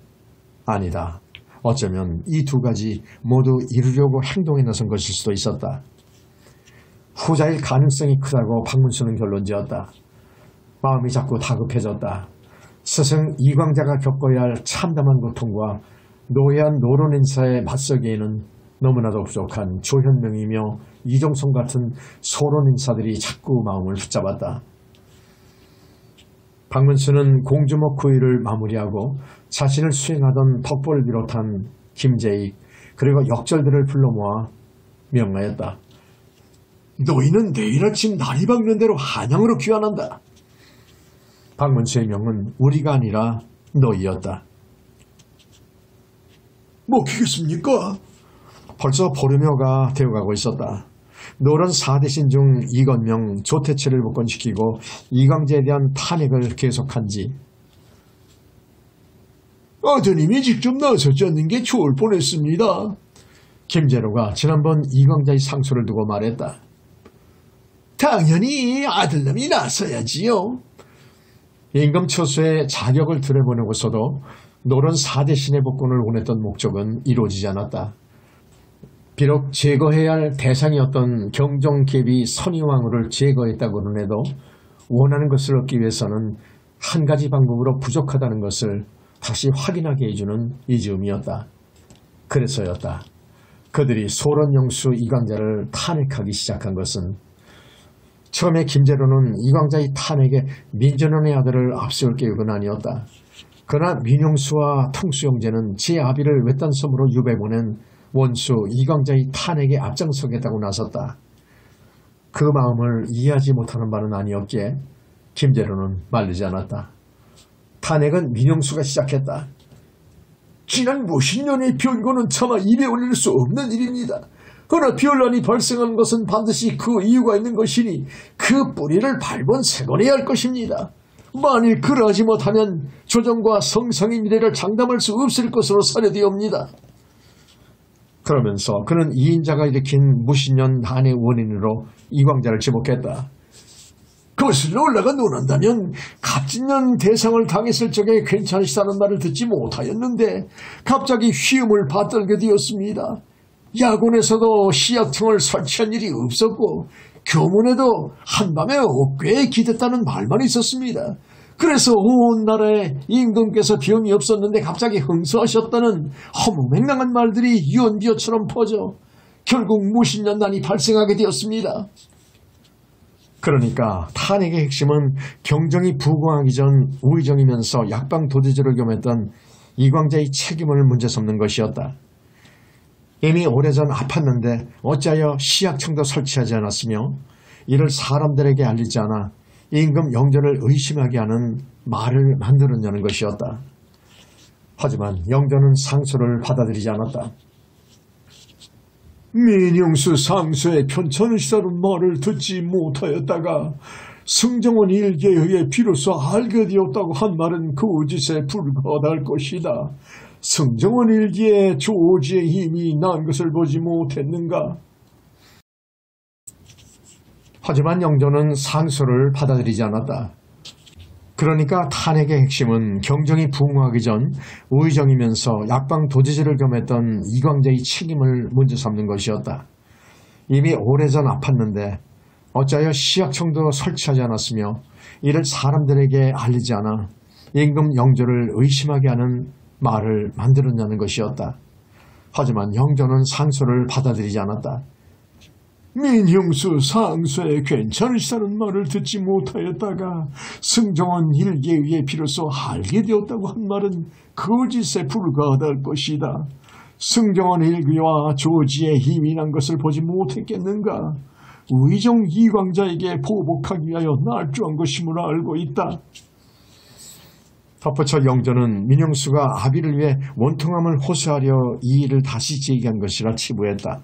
아니다. 어쩌면 이 두 가지 모두 이루려고 행동에 나선 것일 수도 있었다. 후자일 가능성이 크다고 박문수는 결론지었다. 마음이 자꾸 다급해졌다. 스승 이광자가 겪어야 할 참담한 고통과 노예한 노론 인사에 맞서기에는 너무나도 부족한 조현명이며 이종성 같은 소론 인사들이 자꾸 마음을 붙잡았다. 박문수는 공주목 구의를 마무리하고 자신을 수행하던 덕보를 비롯한 김재익 그리고 역절들을 불러 모아 명하였다. 너희는 내일 아침 날이 밝는 대로 한양으로 귀환한다. 박문수의 명은 우리가 아니라 너희였다. 먹히겠습니까? 벌써 보름여가 되어가고 있었다. 노론 4대신 중 이건명, 조태철을 복권시키고 이광재에 대한 탄핵을 계속한 지 아드님이 직접 나서지 않는 게 좋을 뻔했습니다. 김제로가 지난번 이광자의 상소를 두고 말했다. 당연히 아들놈이 나서야지요. 임금 처소에 자격을 들여보내고서도 노론 4대신의 복권을 원했던 목적은 이루어지지 않았다. 비록 제거해야 할 대상이었던 경종계비 선의왕후를 제거했다고는 해도 원하는 것을 얻기 위해서는 한 가지 방법으로 부족하다는 것을 다시 확인하게 해주는 이 즈음이었다. 그래서였다. 그들이 소론영수 이광자를 탄핵하기 시작한 것은 처음에 김제로는 이광자의 탄핵에 민전원의 아들을 앞세울 계획은 아니었다. 그러나 민용수와 통수영제는 제 아비를 외딴 섬으로 유배보낸 원수 이광자의 탄핵에 앞장서겠다고 나섰다. 그 마음을 이해하지 못하는 바는 아니었기에 김제로는 말리지 않았다. 탄핵은 민용수가 시작했다. 지난 몇십 년의 변고는 차마 입에 올릴 수 없는 일입니다. 그러나 변란이 발생한 것은 반드시 그 이유가 있는 것이니 그 뿌리를 발본색원해야 할 것입니다. 만일 그러하지 못하면 조정과 성상의 미래를 장담할 수 없을 것으로 사료되옵니다. 그러면서 그는 이인자가 일으킨 무신년 난의 원인으로 이광자를 지목했다. 거슬러 올라가 논한다면 갑진년 대상을 당했을 적에 괜찮으시다는 말을 듣지 못하였는데 갑자기 휘음을 받들게 되었습니다. 야곤에서도 시약청을 설치한 일이 없었고 교문에도 한밤에 옥괴에 기댔다는 말만 있었습니다. 그래서 온 나라에 임금께서 병이 없었는데 갑자기 흥수하셨다는 허무맹랑한 말들이 유언비어처럼 퍼져 결국 무신년난이 발생하게 되었습니다. 그러니까 탄핵의 핵심은 경정이 부궁하기 전 우의정이면서 약방도지제를 겸했던 이광자의 책임을 문제 삼는 것이었다. 이미 오래전 아팠는데 어찌하여 시약청도 설치하지 않았으며 이를 사람들에게 알리지 않아 임금 영조를 의심하게 하는 말을 만들었냐는 것이었다. 하지만 영조는 상소를 받아들이지 않았다. 민용수 상소의 편찮으시다는 말을 듣지 못하였다가 승정원 일기에 의해 비로소 알게 되었다고 한 말은 거짓에 불과할 것이다. 승정원 일기에 조지의 힘이 난 것을 보지 못했는가? 하지만 영조는 상소를 받아들이지 않았다. 그러니까 탄핵의 핵심은 경정이 부흥하기 전 우의정이면서 약방도지제를 겸했던 이광자의 책임을 문제 삼는 것이었다. 이미 오래전 아팠는데 어찌하여 시약청도 설치하지 않았으며 이를 사람들에게 알리지 않아 임금 영조를 의심하게 하는 말을 만들었냐는 것이었다. 하지만 영조는 상소를 받아들이지 않았다. 민용수 상소에 괜찮으시다는 말을 듣지 못하였다가 승정원 일기에 의해 비로소 알게 되었다고 한 말은 거짓에 불과하다할 것이다. 승정원 일기와 조지의 힘이 난 것을 보지 못했겠는가? 의정 이광자에게 보복하기 위하여 날조한 것임을 알고 있다. 덧붙여 영조는 민용수가 아비를 위해 원통함을 호소하려 이 일을 다시 제기한 것이라 치부했다.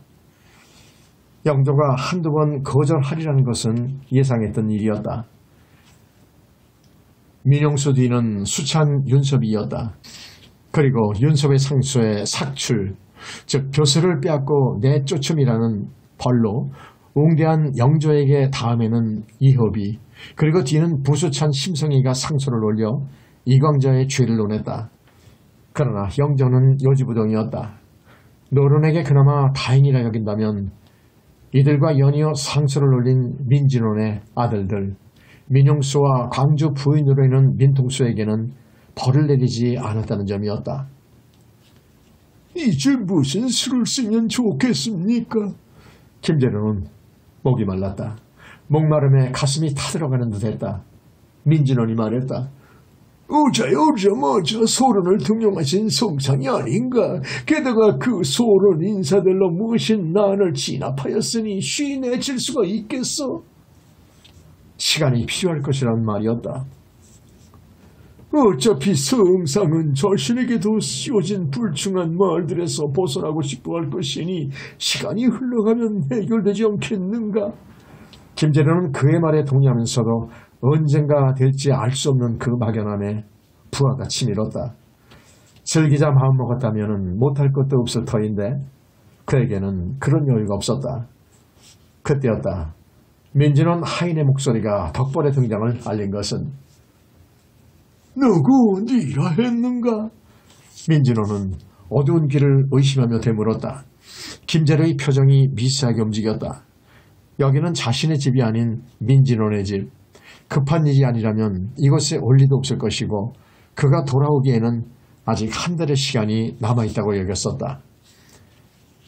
영조가 한두 번 거절하리라는 것은 예상했던 일이었다. 민용수 뒤는 수찬 윤섭이었다. 그리고 윤섭의 상소에 삭출, 즉 벼슬을 빼앗고 내쫓음이라는 벌로 웅대한 영조에게 다음에는 이협이, 그리고 뒤는 부수찬 심성이가 상소를 올려 이광자의 죄를 논했다. 그러나 영조는 요지부동이었다. 노론에게 그나마 다행이라 여긴다면 이들과 연이어 상소를 올린 민진원의 아들들, 민용수와 광주 부인으로 있는 민통수에게는 벌을 내리지 않았다는 점이었다. 이제 무슨 수를 쓰면 좋겠습니까? 김제로는 목이 말랐다. 목마름에 가슴이 타들어가는 듯했다. 민진원이 말했다. 오자마자 소론을 등용하신 성상이 아닌가. 게다가 그 소론 인사들로 무신 난을 진압하였으니 쉬내질 수가 있겠어? 시간이 필요할 것이란 말이었다. 어차피 성상은 자신에게도 씌워진 불충한 말들에서 벗어나고 싶어 할 것이니 시간이 흘러가면 해결되지 않겠는가? 김제로는 그의 말에 동의하면서도 언젠가 될지 알 수 없는 그 막연함에 부하가 치밀었다. 즐기자 마음먹었다면 못할 것도 없을 터인데 그에게는 그런 여유가 없었다. 그때였다. 민진원 하인의 목소리가 덕벌의 등장을 알린 것은. 누구 니라 했는가? 민진원은 어두운 길을 의심하며 되물었다. 김제로의 표정이 미세하게 움직였다. 여기는 자신의 집이 아닌 민진원의 집. 급한 일이 아니라면 이곳에 올 리도 없을 것이고 그가 돌아오기에는 아직 한 달의 시간이 남아있다고 여겼었다.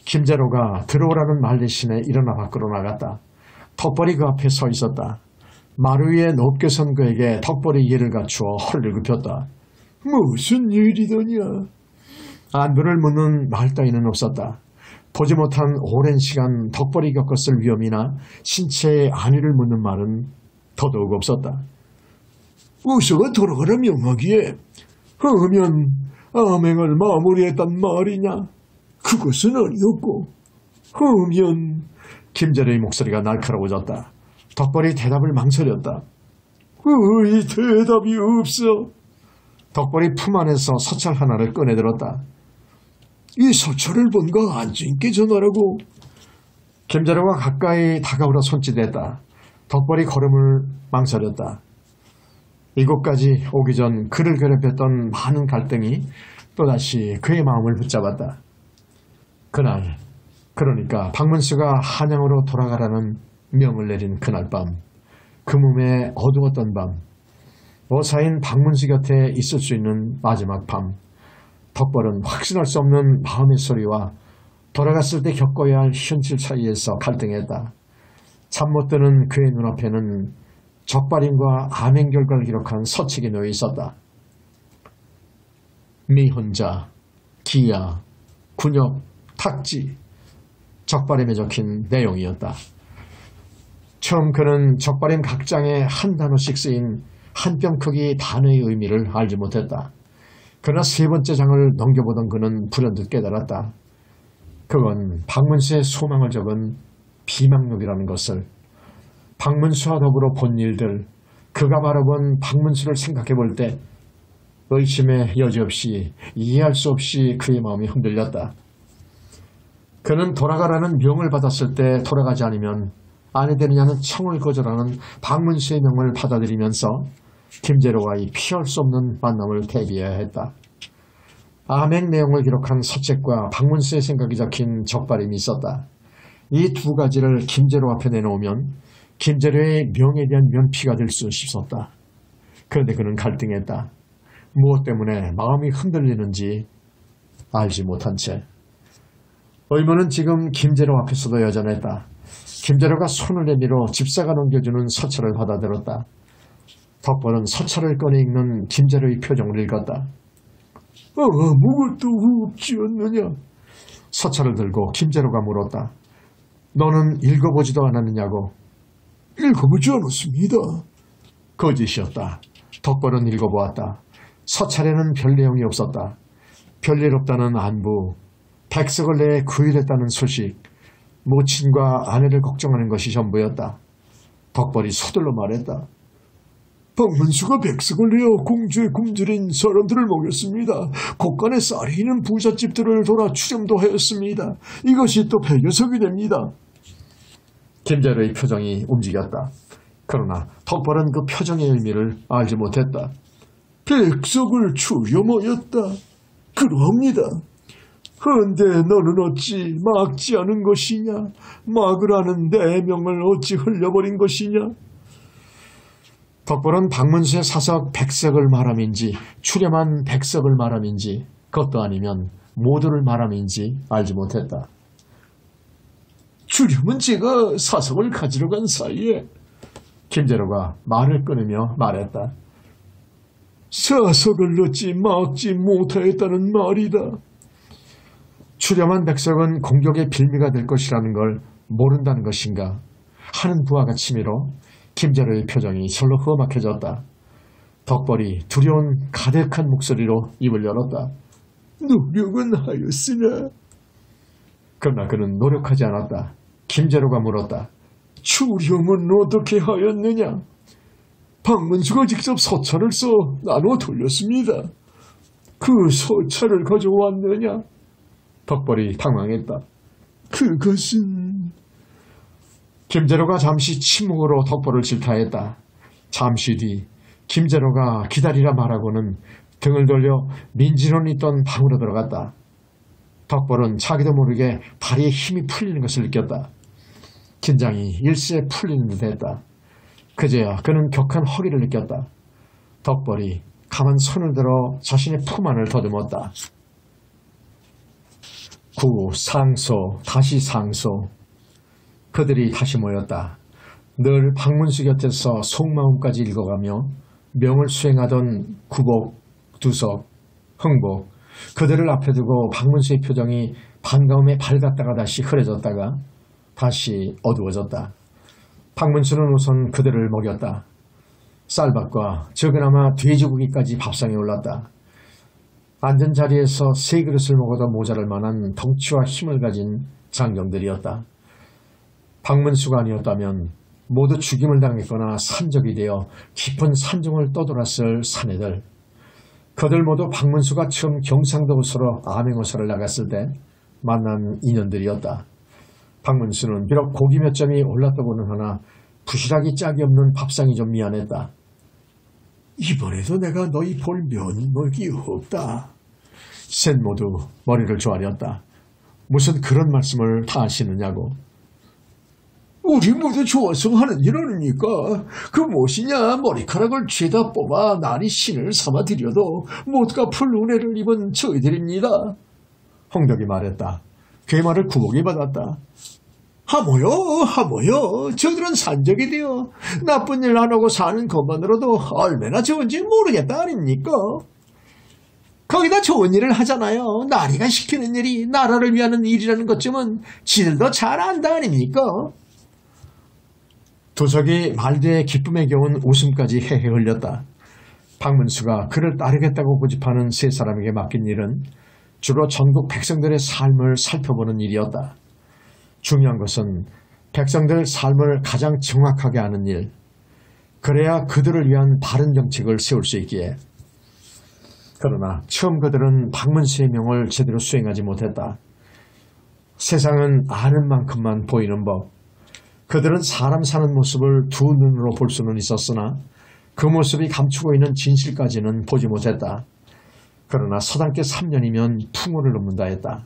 김제로가 들어오라는 말 대신에 일어나 밖으로 나갔다. 덕벌이 그 앞에 서 있었다. 마루 위에 높게 선 그에게 덕벌이 예를 갖추어 허리를 굽혔다. 무슨 일이더냐? 안부를 묻는 말 따위는 없었다. 보지 못한 오랜 시간 덕벌이 겪었을 위험이나 신체의 안위를 묻는 말은 더더욱 없었다. 어서 돌아가라 명하기에 하면 암행을 마무리했단 말이냐? 그것은 아니었고 하면 김제로의 목소리가 날카로워졌다. 덕벌이 대답을 망설였다. 대답이 없어. 덕벌이 품 안에서 서찰 하나를 꺼내들었다. 이 서찰을 본가 안진께 전하라고. 김제로가 가까이 다가오려 손짓했다. 덕벌이 걸음을 망설였다. 이곳까지 오기 전 그를 괴롭혔던 많은 갈등이 또다시 그의 마음을 붙잡았다. 그날, 그러니까 박문수가 한양으로 돌아가라는 명을 내린 그날 밤, 그 몸에 어두웠던 밤, 어사인 박문수 곁에 있을 수 있는 마지막 밤, 덕벌은 확신할 수 없는 마음의 소리와 돌아갔을 때 겪어야 할 현실 사이에서 갈등했다. 잠 못 드는 그의 눈앞에는 적발임과 암행 결과를 기록한 서책이 놓여 있었다. 미혼자, 기야, 군역, 탁지, 적발임에 적힌 내용이었다. 처음 그는 적발임 각 장에 한 단어씩 쓰인 한 뼘 크기 단어의 의미를 알지 못했다. 그러나 세 번째 장을 넘겨보던 그는 불현듯 깨달았다. 그건 박문수의 소망을 적은 비망록이라는 것을. 박문수와 더불어 본 일들, 그가 바라본 박문수를 생각해 볼 때 의심의 여지 없이 이해할 수 없이 그의 마음이 흔들렸다. 그는 돌아가라는 명을 받았을 때 돌아가지 않으면 아내 되느냐는 청을 거절하는 박문수의 명을 받아들이면서 김제로와의 피할 수 없는 만남을 대비해야 했다. 암행 내용을 기록한 서책과 박문수의 생각이 적힌 적발임이 있었다. 이 두 가지를 김제로 앞에 내놓으면 김제로의 명에 대한 면피가 될 수 싶었다. 그런데 그는 갈등했다. 무엇 때문에 마음이 흔들리는지 알지 못한 채. 의문은 지금 김제로 앞에서도 여전했다. 김제로가 손을 내밀어 집사가 넘겨주는 서찰을 받아들었다. 덕벌은 서찰을 꺼내 읽는 김제로의 표정을 읽었다. 아무것도 없지 않느냐? 서찰을 들고 김제로가 물었다. 너는 읽어보지도 않았느냐고. 읽어보지 않았습니다. 거짓이었다. 덕벌은 읽어보았다. 서찰에는 별 내용이 없었다. 별일 없다는 안부, 백석을 내에 구일했다는 소식, 모친과 아내를 걱정하는 것이 전부였다. 덕벌이 서둘러 말했다. 박문수가 백석을 내어 공주의 굶주린 사람들을 먹였습니다. 곳간에 쌀이 있는 부잣집들을 돌아 추렴도 하였습니다. 이것이 또 배교석이 됩니다. 김제로의 표정이 움직였다. 그러나 덕벌은 그 표정의 의미를 알지 못했다. 백석을 추렴하였다. 그러합니다. 그런데 너는 어찌 막지 않은 것이냐? 막으라는 내 명을 어찌 흘려버린 것이냐? 덕벌은 박문수의 사석 백석을 말함인지 추렴한 백석을 말함인지 그것도 아니면 모두를 말함인지 알지 못했다. 추렴은 제가 사석을 가지러 간 사이에 김제로가 말을 끊으며 말했다. 사석을 넣지 막지 못하였다는 말이다. 추렴한 백석은 공격의 빌미가 될 것이라는 걸 모른다는 것인가 하는 부하가 치밀어 김제로의 표정이 절로 험악해졌다. 덕벌이 두려운 가득한 목소리로 입을 열었다. 노력은 하였으나. 그러나 그는 노력하지 않았다. 김제로가 물었다. 추렴은 어떻게 하였느냐? 박문수가 직접 서찰을 써 나눠 돌렸습니다. 그 서찰을 가져왔느냐? 덕벌이 당황했다. 그것은... 김제로가 잠시 침묵으로 덕벌을 질타했다. 잠시 뒤 김제로가 기다리라 말하고는 등을 돌려 민진원이 있던 방으로 들어갔다. 덕벌은 자기도 모르게 다리에 힘이 풀리는 것을 느꼈다. 긴장이 일시에 풀리는 듯 했다. 그제야 그는 격한 허기를 느꼈다. 덕벌이 가만 손을 들어 자신의 품 안을 더듬었다. 구, 상소, 다시 상소. 그들이 다시 모였다. 늘 박문수 곁에서 속마음까지 읽어가며 명을 수행하던 구복, 두석, 흥복, 그들을 앞에 두고 박문수의 표정이 반가움에 밝았다가 다시 흐려졌다가 다시 어두워졌다. 박문수는 우선 그들을 먹였다. 쌀밥과 적으나마 돼지고기까지 밥상에 올랐다. 앉은 자리에서 세 그릇을 먹어도 모자랄 만한 덩치와 힘을 가진 장정들이었다. 박문수가 아니었다면 모두 죽임을 당했거나 산적이 되어 깊은 산중을 떠돌았을 사내들. 그들 모두 박문수가 처음 경상도서로 암행어사를 나갔을 때 만난 인연들이었다. 박문수는 비록 고기 몇 점이 올랐다고는 하나 부실하기 짝이 없는 밥상이 좀 미안했다. 이번에도 내가 너희 볼 면목이 없다. 셋 모두 머리를 조아렸다. 무슨 그런 말씀을 다 하시느냐고. 우리 모두 좋아서 하는 일 아닙니까? 그 무엇이냐, 머리카락을 죄다 뽑아 난이 신을 삼아 드려도 못 갚을 은혜를 입은 저희들입니다. 홍덕이 말했다. 그 말을 구복이 받았다. 하모요. 저들은 산적이 되어 나쁜 일 안 하고 사는 것만으로도 얼마나 좋은지 모르겠다 아닙니까? 거기다 좋은 일을 하잖아요. 나리가 시키는 일이 나라를 위하는 일이라는 것쯤은 지들도 잘 안다 아닙니까? 도석이 말대의 기쁨에 겨운 웃음까지 헤헤 흘렸다. 박문수가 그를 따르겠다고 고집하는 세 사람에게 맡긴 일은 주로 전국 백성들의 삶을 살펴보는 일이었다. 중요한 것은 백성들 삶을 가장 정확하게 아는 일, 그래야 그들을 위한 바른 정책을 세울 수 있기에. 그러나 처음 그들은 박문수의 명을 제대로 수행하지 못했다. 세상은 아는 만큼만 보이는 법, 그들은 사람 사는 모습을 두 눈으로 볼 수는 있었으나 그 모습이 감추고 있는 진실까지는 보지 못했다. 그러나 서당께 3년이면 풍어를 넘는다 했다.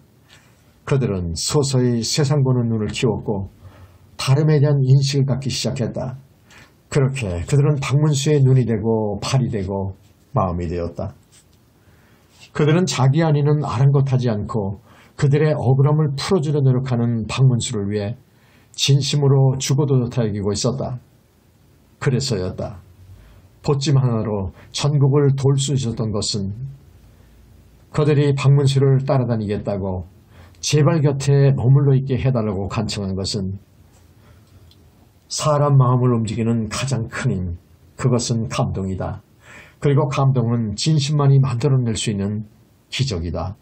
그들은 서서히 세상 보는 눈을 키웠고 다름에 대한 인식을 갖기 시작했다. 그렇게 그들은 박문수의 눈이 되고 발이 되고 마음이 되었다. 그들은 자기 아니는 아랑곳하지 않고 그들의 억울함을 풀어주려 노력하는 박문수를 위해 진심으로 죽어도 다이기고 있었다. 그래서였다. 보찜 하나로 전국을 돌 수 있었던 것은 그들이 박문수를 따라다니겠다고 제발 곁에 머물러 있게 해달라고 간청한 것은 사람 마음을 움직이는 가장 큰 힘, 그것은 감동이다. 그리고 감동은 진심만이 만들어낼 수 있는 기적이다.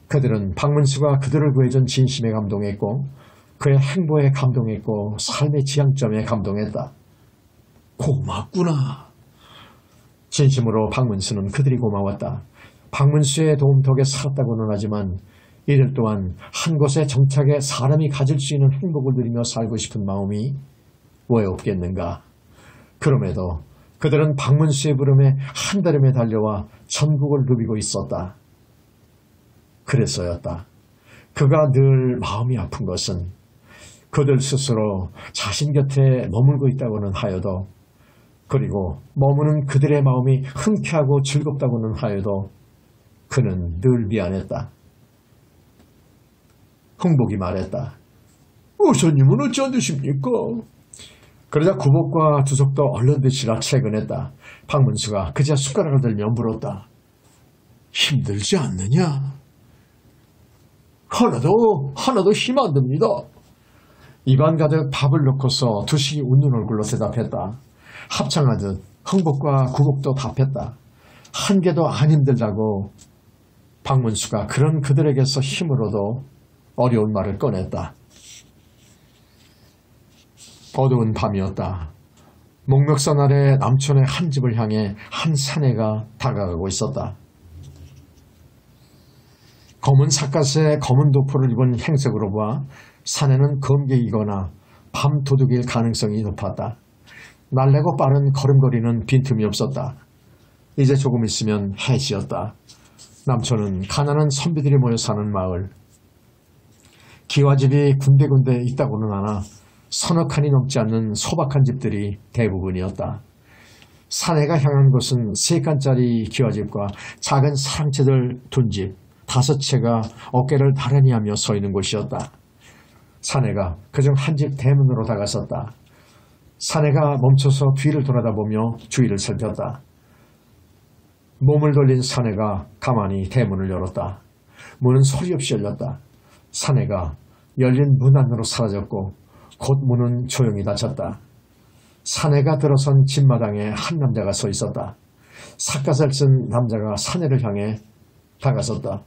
그들은 박문수가 그들을 구해준 진심에 감동했고 그의 행보에 감동했고 삶의 지향점에 감동했다. 고맙구나. 진심으로 박문수는 그들이 고마웠다. 박문수의 도움 덕에 살았다고는 하지만 이들 또한 한 곳에 정착해 사람이 가질 수 있는 행복을 누리며 살고 싶은 마음이 왜 없겠는가. 그럼에도 그들은 박문수의 부름에 한달음에 달려와 전국을 누비고 있었다. 그래서였다. 그가 늘 마음이 아픈 것은 그들 스스로 자신 곁에 머물고 있다고는 하여도, 그리고 머무는 그들의 마음이 흔쾌하고 즐겁다고는 하여도 그는 늘 미안했다. 흥복이 말했다. 어서님은 어찌 안 드십니까? 그러자 구복과 두석도 얼른 드시라 채근했다. 박문수가 그제야 숟가락을 들며 물었다. 힘들지 않느냐? 하나도 힘 안 듭니다. 입안 가득 밥을 넣고서 두식이 웃는 얼굴로 대답했다. 합창하듯 흥복과 구복도 답했다. 한 개도 안 힘들다고 박문수가 그런 그들에게서 힘으로도 어려운 말을 꺼냈다. 어두운 밤이었다. 목멱선 아래 남촌의 한 집을 향해 한 사내가 다가가고 있었다. 검은 삿갓에 검은 도포를 입은 행색으로 봐 사내는 검객이거나 밤 도둑일 가능성이 높았다. 날래고 빠른 걸음걸이는 빈틈이 없었다. 이제 조금 있으면 해지였다. 남촌은 가난한 선비들이 모여 사는 마을. 기와집이 군데군데 있다고는 하나 서너 칸이 넘지 않는 소박한 집들이 대부분이었다. 사내가 향한 곳은 3칸짜리 기와집과 작은 사랑채들 2집, 5채가 어깨를 나란히 하며 서 있는 곳이었다. 사내가 그중 한 집 대문으로 다가섰다. 사내가 멈춰서 뒤를 돌아다보며 주위를 살폈다. 몸을 돌린 사내가 가만히 대문을 열었다. 문은 소리 없이 열렸다. 사내가 열린 문 안으로 사라졌고 곧 문은 조용히 닫혔다. 사내가 들어선 집마당에 한 남자가 서 있었다. 삿갓을 쓴 남자가 사내를 향해 다가섰다.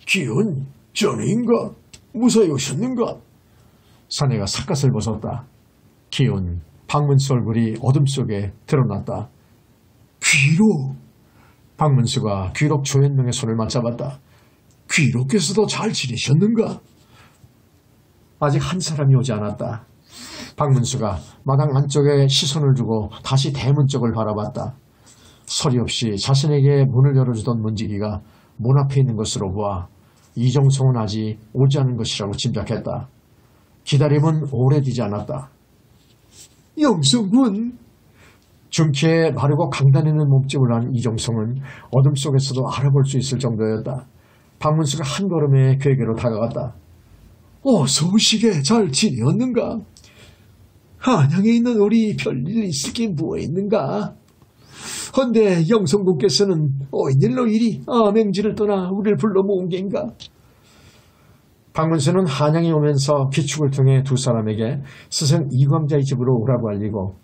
기운, 전인가? 무사히 오셨는가? 사내가 삿갓을 벗었다. 기운, 박문수 얼굴이 어둠 속에 드러났다. 귀로! 박문수가 귀록 조현명의 손을 맞잡았다. 귀록께서도 잘 지내셨는가? 아직 한 사람이 오지 않았다. 박문수가 마당 안쪽에 시선을 두고 다시 대문 쪽을 바라봤다. 소리 없이 자신에게 문을 열어주던 문지기가 문 앞에 있는 것으로 보아 이정성은 아직 오지 않은 것이라고 짐작했다. 기다림은 오래되지 않았다. 영성군! 중키에 마르고 강단 있는 몸집을 한 이정성은 어둠 속에서도 알아볼 수 있을 정도였다. 박문수가 한 걸음에 그에게로 다가갔다. 어서 오시게 잘 지내었는가? 한양에 있는 우리 별일 있을 게 뭐가 있는가? 헌데 영성군께서는 어인일로 이리 암행지를 떠나 우리를 불러 모은 겐가? 박문수는 한양에 오면서 기축을 통해 두 사람에게 스승 이광자의 집으로 오라고 알리고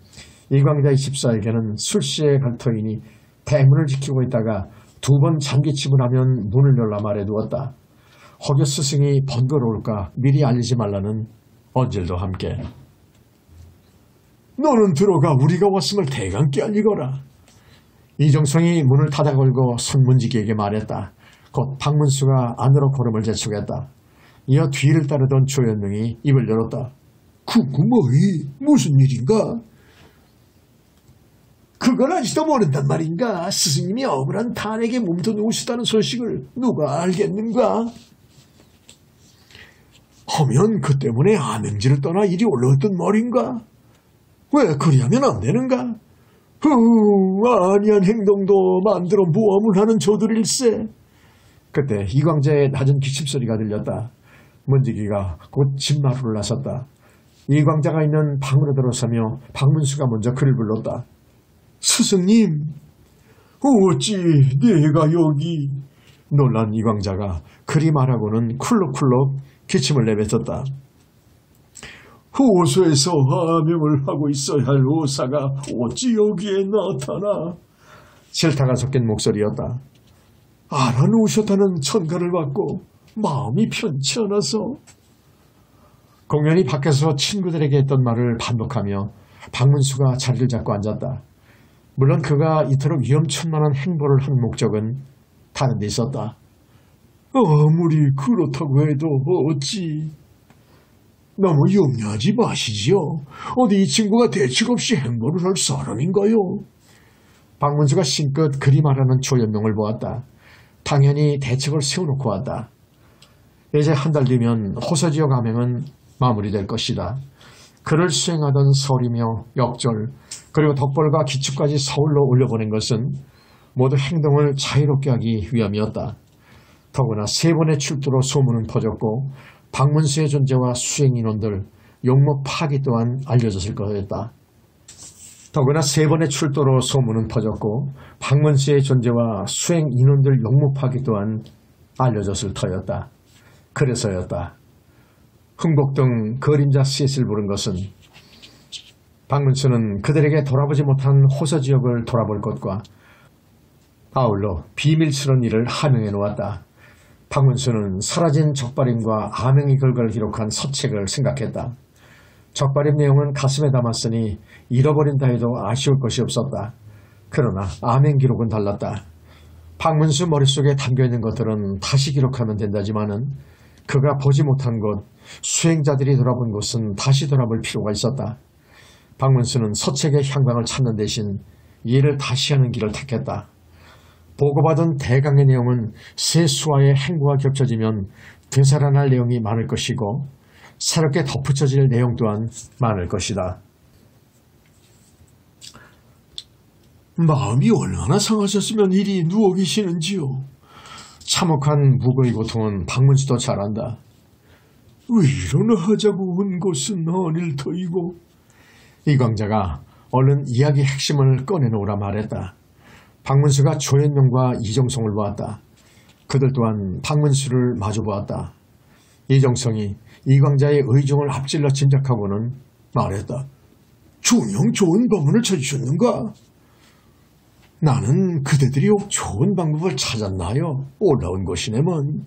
이광자의 집사에게는 술시에 갈 터이니 대문을 지키고 있다가 2번 잠기침을 하면 문을 열라 말해두었다. 혹여 스승이 번거로울까 미리 알리지 말라는 언질도 함께. 너는 들어가 우리가 왔음을 대감께 알리거라. 이정성이 문을 닫아 걸고 손문지기에게 말했다. 곧 박문수가 안으로 걸음을 재촉했다. 이어 뒤를 따르던 조현명이 입을 열었다. 구구머이 무슨 일인가? 그걸 아직도 모른단 말인가? 스승님이 억울한 탄에게 몸도 누우시다는 소식을 누가 알겠는가? 하면 그 때문에 암행지를 떠나 이리 올라왔던 말인가? 왜 그리하면 안 되는가? 아니한 행동도 만들어 모함을 하는 저들일세. 그때 이광자의 낮은 기침소리가 들렸다. 문지기가 곧 집마루를 나섰다. 이광자가 있는 방으로 들어서며 박문수가 먼저 그를 불렀다. 스승님, 어찌 내가 여기? 놀란 이광자가 그리 말하고는 쿨럭쿨럭 기침을 내뱉었다. 호소에서 하명을 하고 있어야 할 오사가 어찌 여기에 나타나? 싫다가 섞인 목소리였다. 알아놓으셨다는 천가를 받고 마음이 편치 않아서. 공연히 밖에서 친구들에게 했던 말을 반복하며 박문수가 자리를 잡고 앉았다. 물론 그가 이토록 위험천만한 행보를 한 목적은 다른 데 있었다. 아무리 그렇다고 해도 어찌... 너무 염려하지 마시지요. 어디 이 친구가 대책 없이 행보를 할 사람인가요? 박문수가 싱긋 그리 말하는 조현명을 보았다. 당연히 대책을 세워놓고 왔다. 이제 한 달 뒤면 호서지역 암행은 마무리될 것이다. 그를 수행하던 설이며 역절 그리고 덕벌과 기축까지 서울로 올려보낸 것은 모두 행동을 자유롭게 하기 위함이었다. 더구나 3번의 출두로 소문은 퍼졌고 박문수의 존재와 수행 인원들, 용목 파기 또한 알려졌을 것이었다. 더구나 3번의 출두로 소문은 퍼졌고 박문수의 존재와 수행 인원들 용목 파기 또한 알려졌을 터였다. 그래서였다. 흥복등 그림자 셋을 부른 것은 박문수는 그들에게 돌아보지 못한 호서지역을 돌아볼 것과 아울러 비밀스러운 일을 하명해 놓았다. 박문수는 사라진 적발임과 암행의 결과를 기록한 서책을 생각했다. 적발임 내용은 가슴에 담았으니 잃어버린다 해도 아쉬울 것이 없었다. 그러나 암행 기록은 달랐다. 박문수 머릿속에 담겨있는 것들은 다시 기록하면 된다지만은 그가 보지 못한 곳, 수행자들이 돌아본 곳은 다시 돌아볼 필요가 있었다. 박문수는 서책의 향방을 찾는 대신 이해를 다시 하는 길을 택했다. 보고받은 대강의 내용은 새 수와의 행보가 겹쳐지면 되살아날 내용이 많을 것이고 새롭게 덧붙여질 내용 또한 많을 것이다. 마음이 얼마나 상하셨으면 이리 누워 계시는지요? 참혹한 무거의 고통은 박문수도 잘 안다. 왜 이러나 하자고 온 것은 아닐 터이고. 이광자가 얼른 이야기 핵심을 꺼내놓으라 말했다. 박문수가 조현명과 이정성을 보았다. 그들 또한 박문수를 마주보았다. 이정성이 이광자의 의중을 앞질러 짐작하고는 말했다. 중형 좋은 방문을 찾으셨는가? 나는 그대들이 좋은 방법을 찾았나요? 올라온 것이네먼.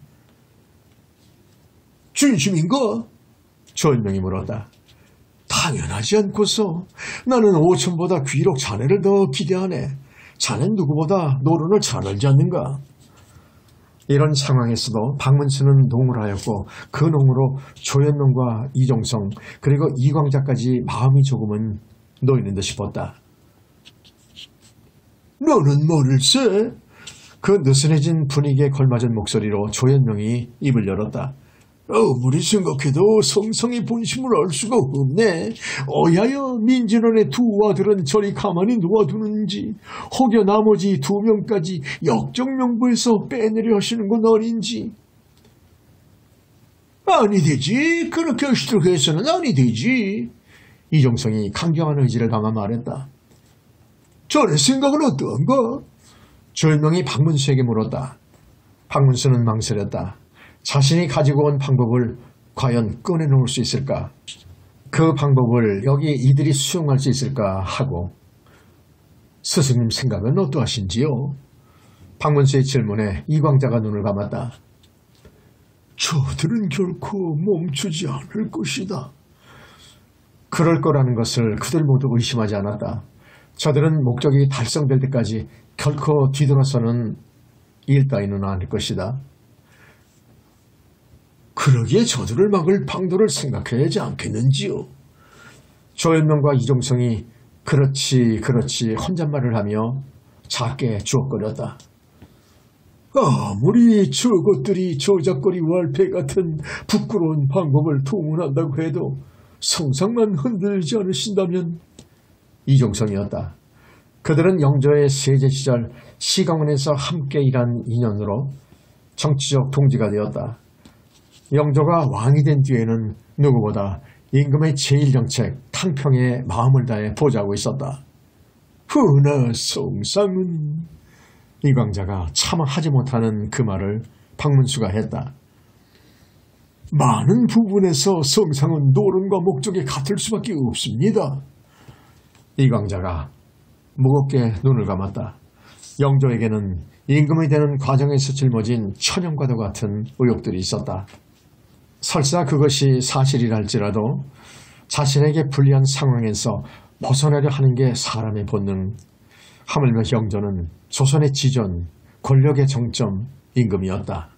진심인가? 조현명이 물었다. 당연하지 않고서 나는 오천보다 귀록 자네를 더 기대하네. 자넨 누구보다 노론을 잘 알지 않는가? 이런 상황에서도 박문수는 농을 하였고 그 농으로 조현명과 이종성 그리고 이광자까지 마음이 조금은 놓이는 듯 싶었다. 너는 뭐를세? 그 느슨해진 분위기에 걸맞은 목소리로 조현명이 입을 열었다. 아무리 생각해도 성상의 본심을 알 수가 없네. 어야여 민진원의 두 아들은 저리 가만히 놓아두는지 혹여 나머지 두 명까지 역적명부에서 빼내려 하시는 건 아닌지. 아니 되지. 그렇게 하시도록 해서는 아니 되지. 이종성이 강경한 의지를 담아 말했다. 자네 생각은 어떠한가? 조현명이 박문수에게 물었다. 박문수는 망설였다. 자신이 가지고 온 방법을 과연 꺼내놓을 수 있을까? 그 방법을 여기 이들이 수용할 수 있을까 하고. 스승님 생각은 어떠하신지요? 박문수의 질문에 이광자가 눈을 감았다. 저들은 결코 멈추지 않을 것이다. 그럴 거라는 것을 그들 모두 의심하지 않았다. 저들은 목적이 달성될 때까지 결코 뒤돌아서는 일 따위는 아닐 것이다. 그러기에 저들을 막을 방도를 생각해야 하지 않겠는지요? 조현명과 이종성이 그렇지 혼잣말을 하며 작게 주옥거렸다. 아무리 저것들이 조작거리 wal패 같은 부끄러운 방법을 동원한다고 해도 성상만 흔들지 않으신다면. 이종성이었다. 그들은 영조의 세제 시절 시강원에서 함께 일한 인연으로 정치적 동지가 되었다. 영조가 왕이 된 뒤에는 누구보다 임금의 제1정책 탕평에 마음을 다해 보좌하고 있었다. 허나 성상은. 이광자가 차마 하지 못하는 그 말을 박문수가 했다. 많은 부분에서 성상은 노론과 목적이 같을 수밖에 없습니다. 이광자가 무겁게 눈을 감았다. 영조에게는 임금이 되는 과정에서 짊어진 천연과도 같은 의혹들이 있었다. 설사 그것이 사실이랄지라도 자신에게 불리한 상황에서 벗어나려 하는 게 사람의 본능. 하물며 영조는 조선의 지존, 권력의 정점, 임금이었다.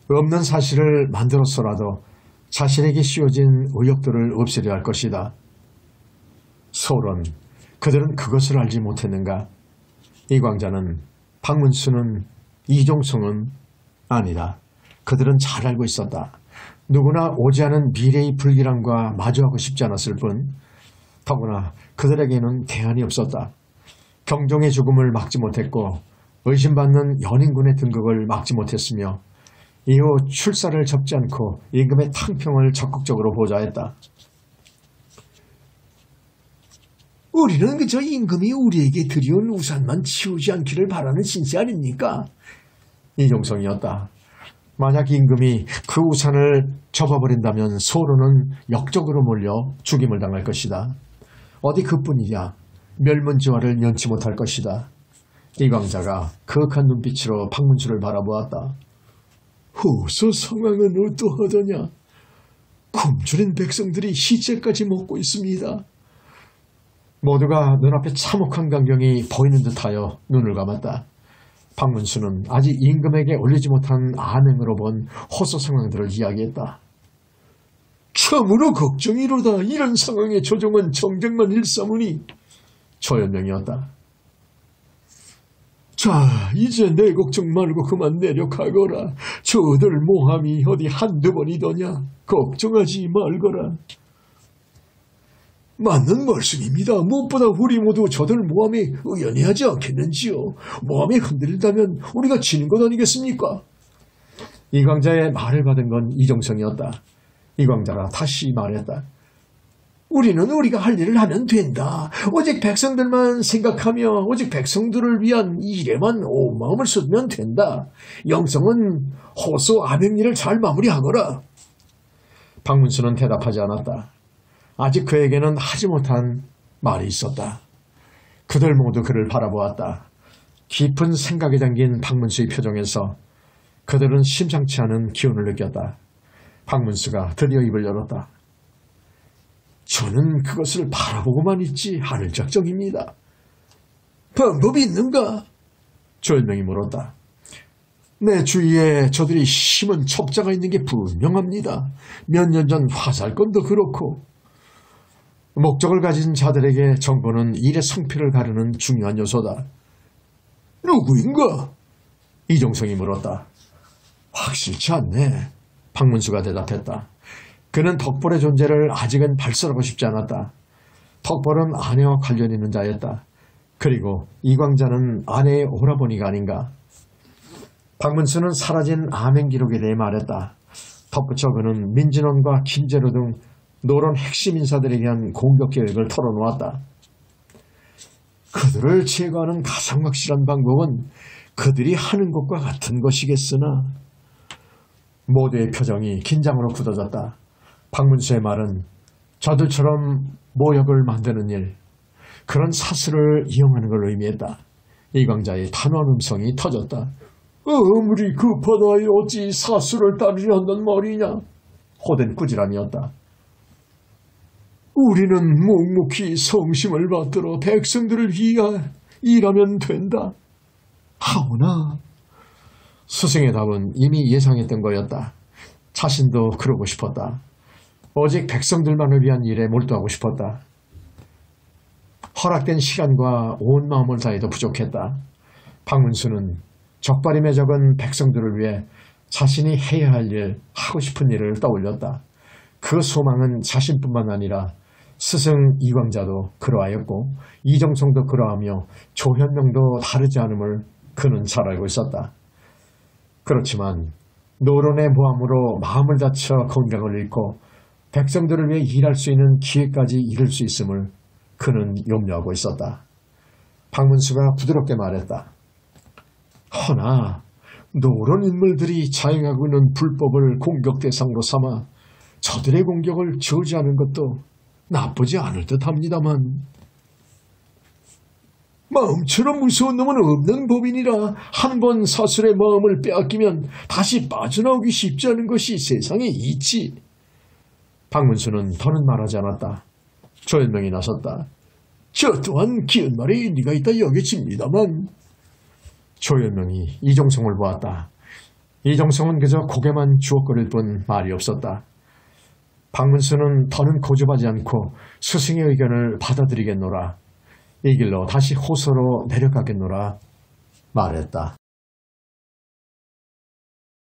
없는 사실을 만들어서라도 자신에게 씌워진 의혹들을 없애려 할 것이다. 소론, 그들은 그것을 알지 못했는가? 이광자는, 박문수는, 이종성은 아니다. 그들은 잘 알고 있었다. 누구나 오지 않은 미래의 불길함과 마주하고 싶지 않았을 뿐 더구나 그들에게는 대안이 없었다. 경종의 죽음을 막지 못했고 의심받는 연인군의 등극을 막지 못했으며 이후 출사를 접지 않고 임금의 탕평을 적극적으로 보좌했다. 우리는 그저 임금이 우리에게 드리운 우산만 치우지 않기를 바라는 신세 아닙니까? 이종성이었다. 만약 임금이 그 우산을 접어버린다면 소로는 역적으로 몰려 죽임을 당할 것이다. 어디 그뿐이야. 멸문지화를 면치 못할 것이다. 이광자가 그윽한 눈빛으로 박문수를 바라보았다. 후서 상황은 어떠하더냐? 굶주린 백성들이 시체까지 먹고 있습니다. 모두가 눈앞에 참혹한 광경이 보이는 듯하여 눈을 감았다. 박문수는 아직 임금에게 올리지 못한 안행으로 본 호소 상황들을 이야기했다. 참으로 걱정이로다. 이런 상황에 조정은 정쟁만 일삼으니. 조현명이었다. 자, 이제 내 걱정 말고 그만 내려가거라. 저들 모함이 어디 한두 번이더냐. 걱정하지 말거라. 맞는 말씀입니다. 무엇보다 우리 모두 저들 모함에 의연해하지 않겠는지요. 모함이 흔들린다면 우리가 지는 것 아니겠습니까? 이광자의 말을 받은 건 이종성이었다. 이광자가 다시 말했다. 우리는 우리가 할 일을 하면 된다. 오직 백성들만 생각하며 오직 백성들을 위한 일에만 온 마음을 쏟으면 된다. 영성은 호소 암행일을 잘 마무리하거라. 박문수는 대답하지 않았다. 아직 그에게는 하지 못한 말이 있었다. 그들 모두 그를 바라보았다. 깊은 생각에 잠긴 박문수의 표정에서 그들은 심상치 않은 기운을 느꼈다. 박문수가 드디어 입을 열었다. 저는 그것을 바라보고만 있지 않을 작정입니다. 방법이 있는가? 조현명이 물었다. 내 주위에 저들이 심은 첩자가 있는 게 분명합니다. 몇 년 전 화살건도 그렇고. 목적을 가진 자들에게 정보는 일의 성패를 가르는 중요한 요소다. 누구인가? 이종성이 물었다. 확실치 않네. 박문수가 대답했다. 그는 덕벌의 존재를 아직은 발설하고 싶지 않았다. 덕벌은 아내와 관련 있는 자였다. 그리고 이광자는 아내의 오라버니가 아닌가. 박문수는 사라진 암행 기록에 대해 말했다. 덧붙여 그는 민진원과 김재로 등 노론 핵심 인사들에 대한 공격 계획을 털어놓았다. 그들을 제거하는 가장 확실한 방법은 그들이 하는 것과 같은 것이겠으나. 모두의 표정이 긴장으로 굳어졌다. 박문수의 말은 저들처럼 모역을 만드는 일, 그런 사슬을 이용하는 걸 의미했다. 이광자의 단호한 음성이 터졌다. 아무리 급하다이 어찌 사슬을 따르려 한단 말이냐. 호된 꾸지람이었다. 우리는 묵묵히 성심을 받들어 백성들을 위하여 일하면 된다. 하오나. 스승의 답은 이미 예상했던 거였다. 자신도 그러고 싶었다. 오직 백성들만을 위한 일에 몰두하고 싶었다. 허락된 시간과 온 마음을 다해도 부족했다. 박문수는 적발임에 적은 백성들을 위해 자신이 해야 할 일, 하고 싶은 일을 떠올렸다. 그 소망은 자신뿐만 아니라 스승 이광자도 그러하였고 이정성도 그러하며 조현명도 다르지 않음을 그는 잘 알고 있었다. 그렇지만 노론의 모함으로 마음을 다쳐 건강을 잃고 백성들을 위해 일할 수 있는 기회까지 잃을 수 있음을 그는 염려하고 있었다. 박문수가 부드럽게 말했다. 허나 노론 인물들이 자행하고 있는 불법을 공격 대상으로 삼아 저들의 공격을 저지하는 것도 나쁘지 않을 듯합니다만. 마음처럼 무서운 놈은 없는 법이니라. 한 번 사슬의 마음을 빼앗기면 다시 빠져나오기 쉽지 않은 것이 세상에 있지. 박문수는 더는 말하지 않았다. 조현명이 나섰다. 저 또한 기은 말에 일리가 있다 여겨집니다만. 조현명이 이종성을 보았다. 이종성은 그저 고개만 주걱거릴 뿐 말이 없었다. 박문수는 더는 고집하지 않고 스승의 의견을 받아들이겠노라. 이 길로 다시 호소로 내려가겠노라 말했다.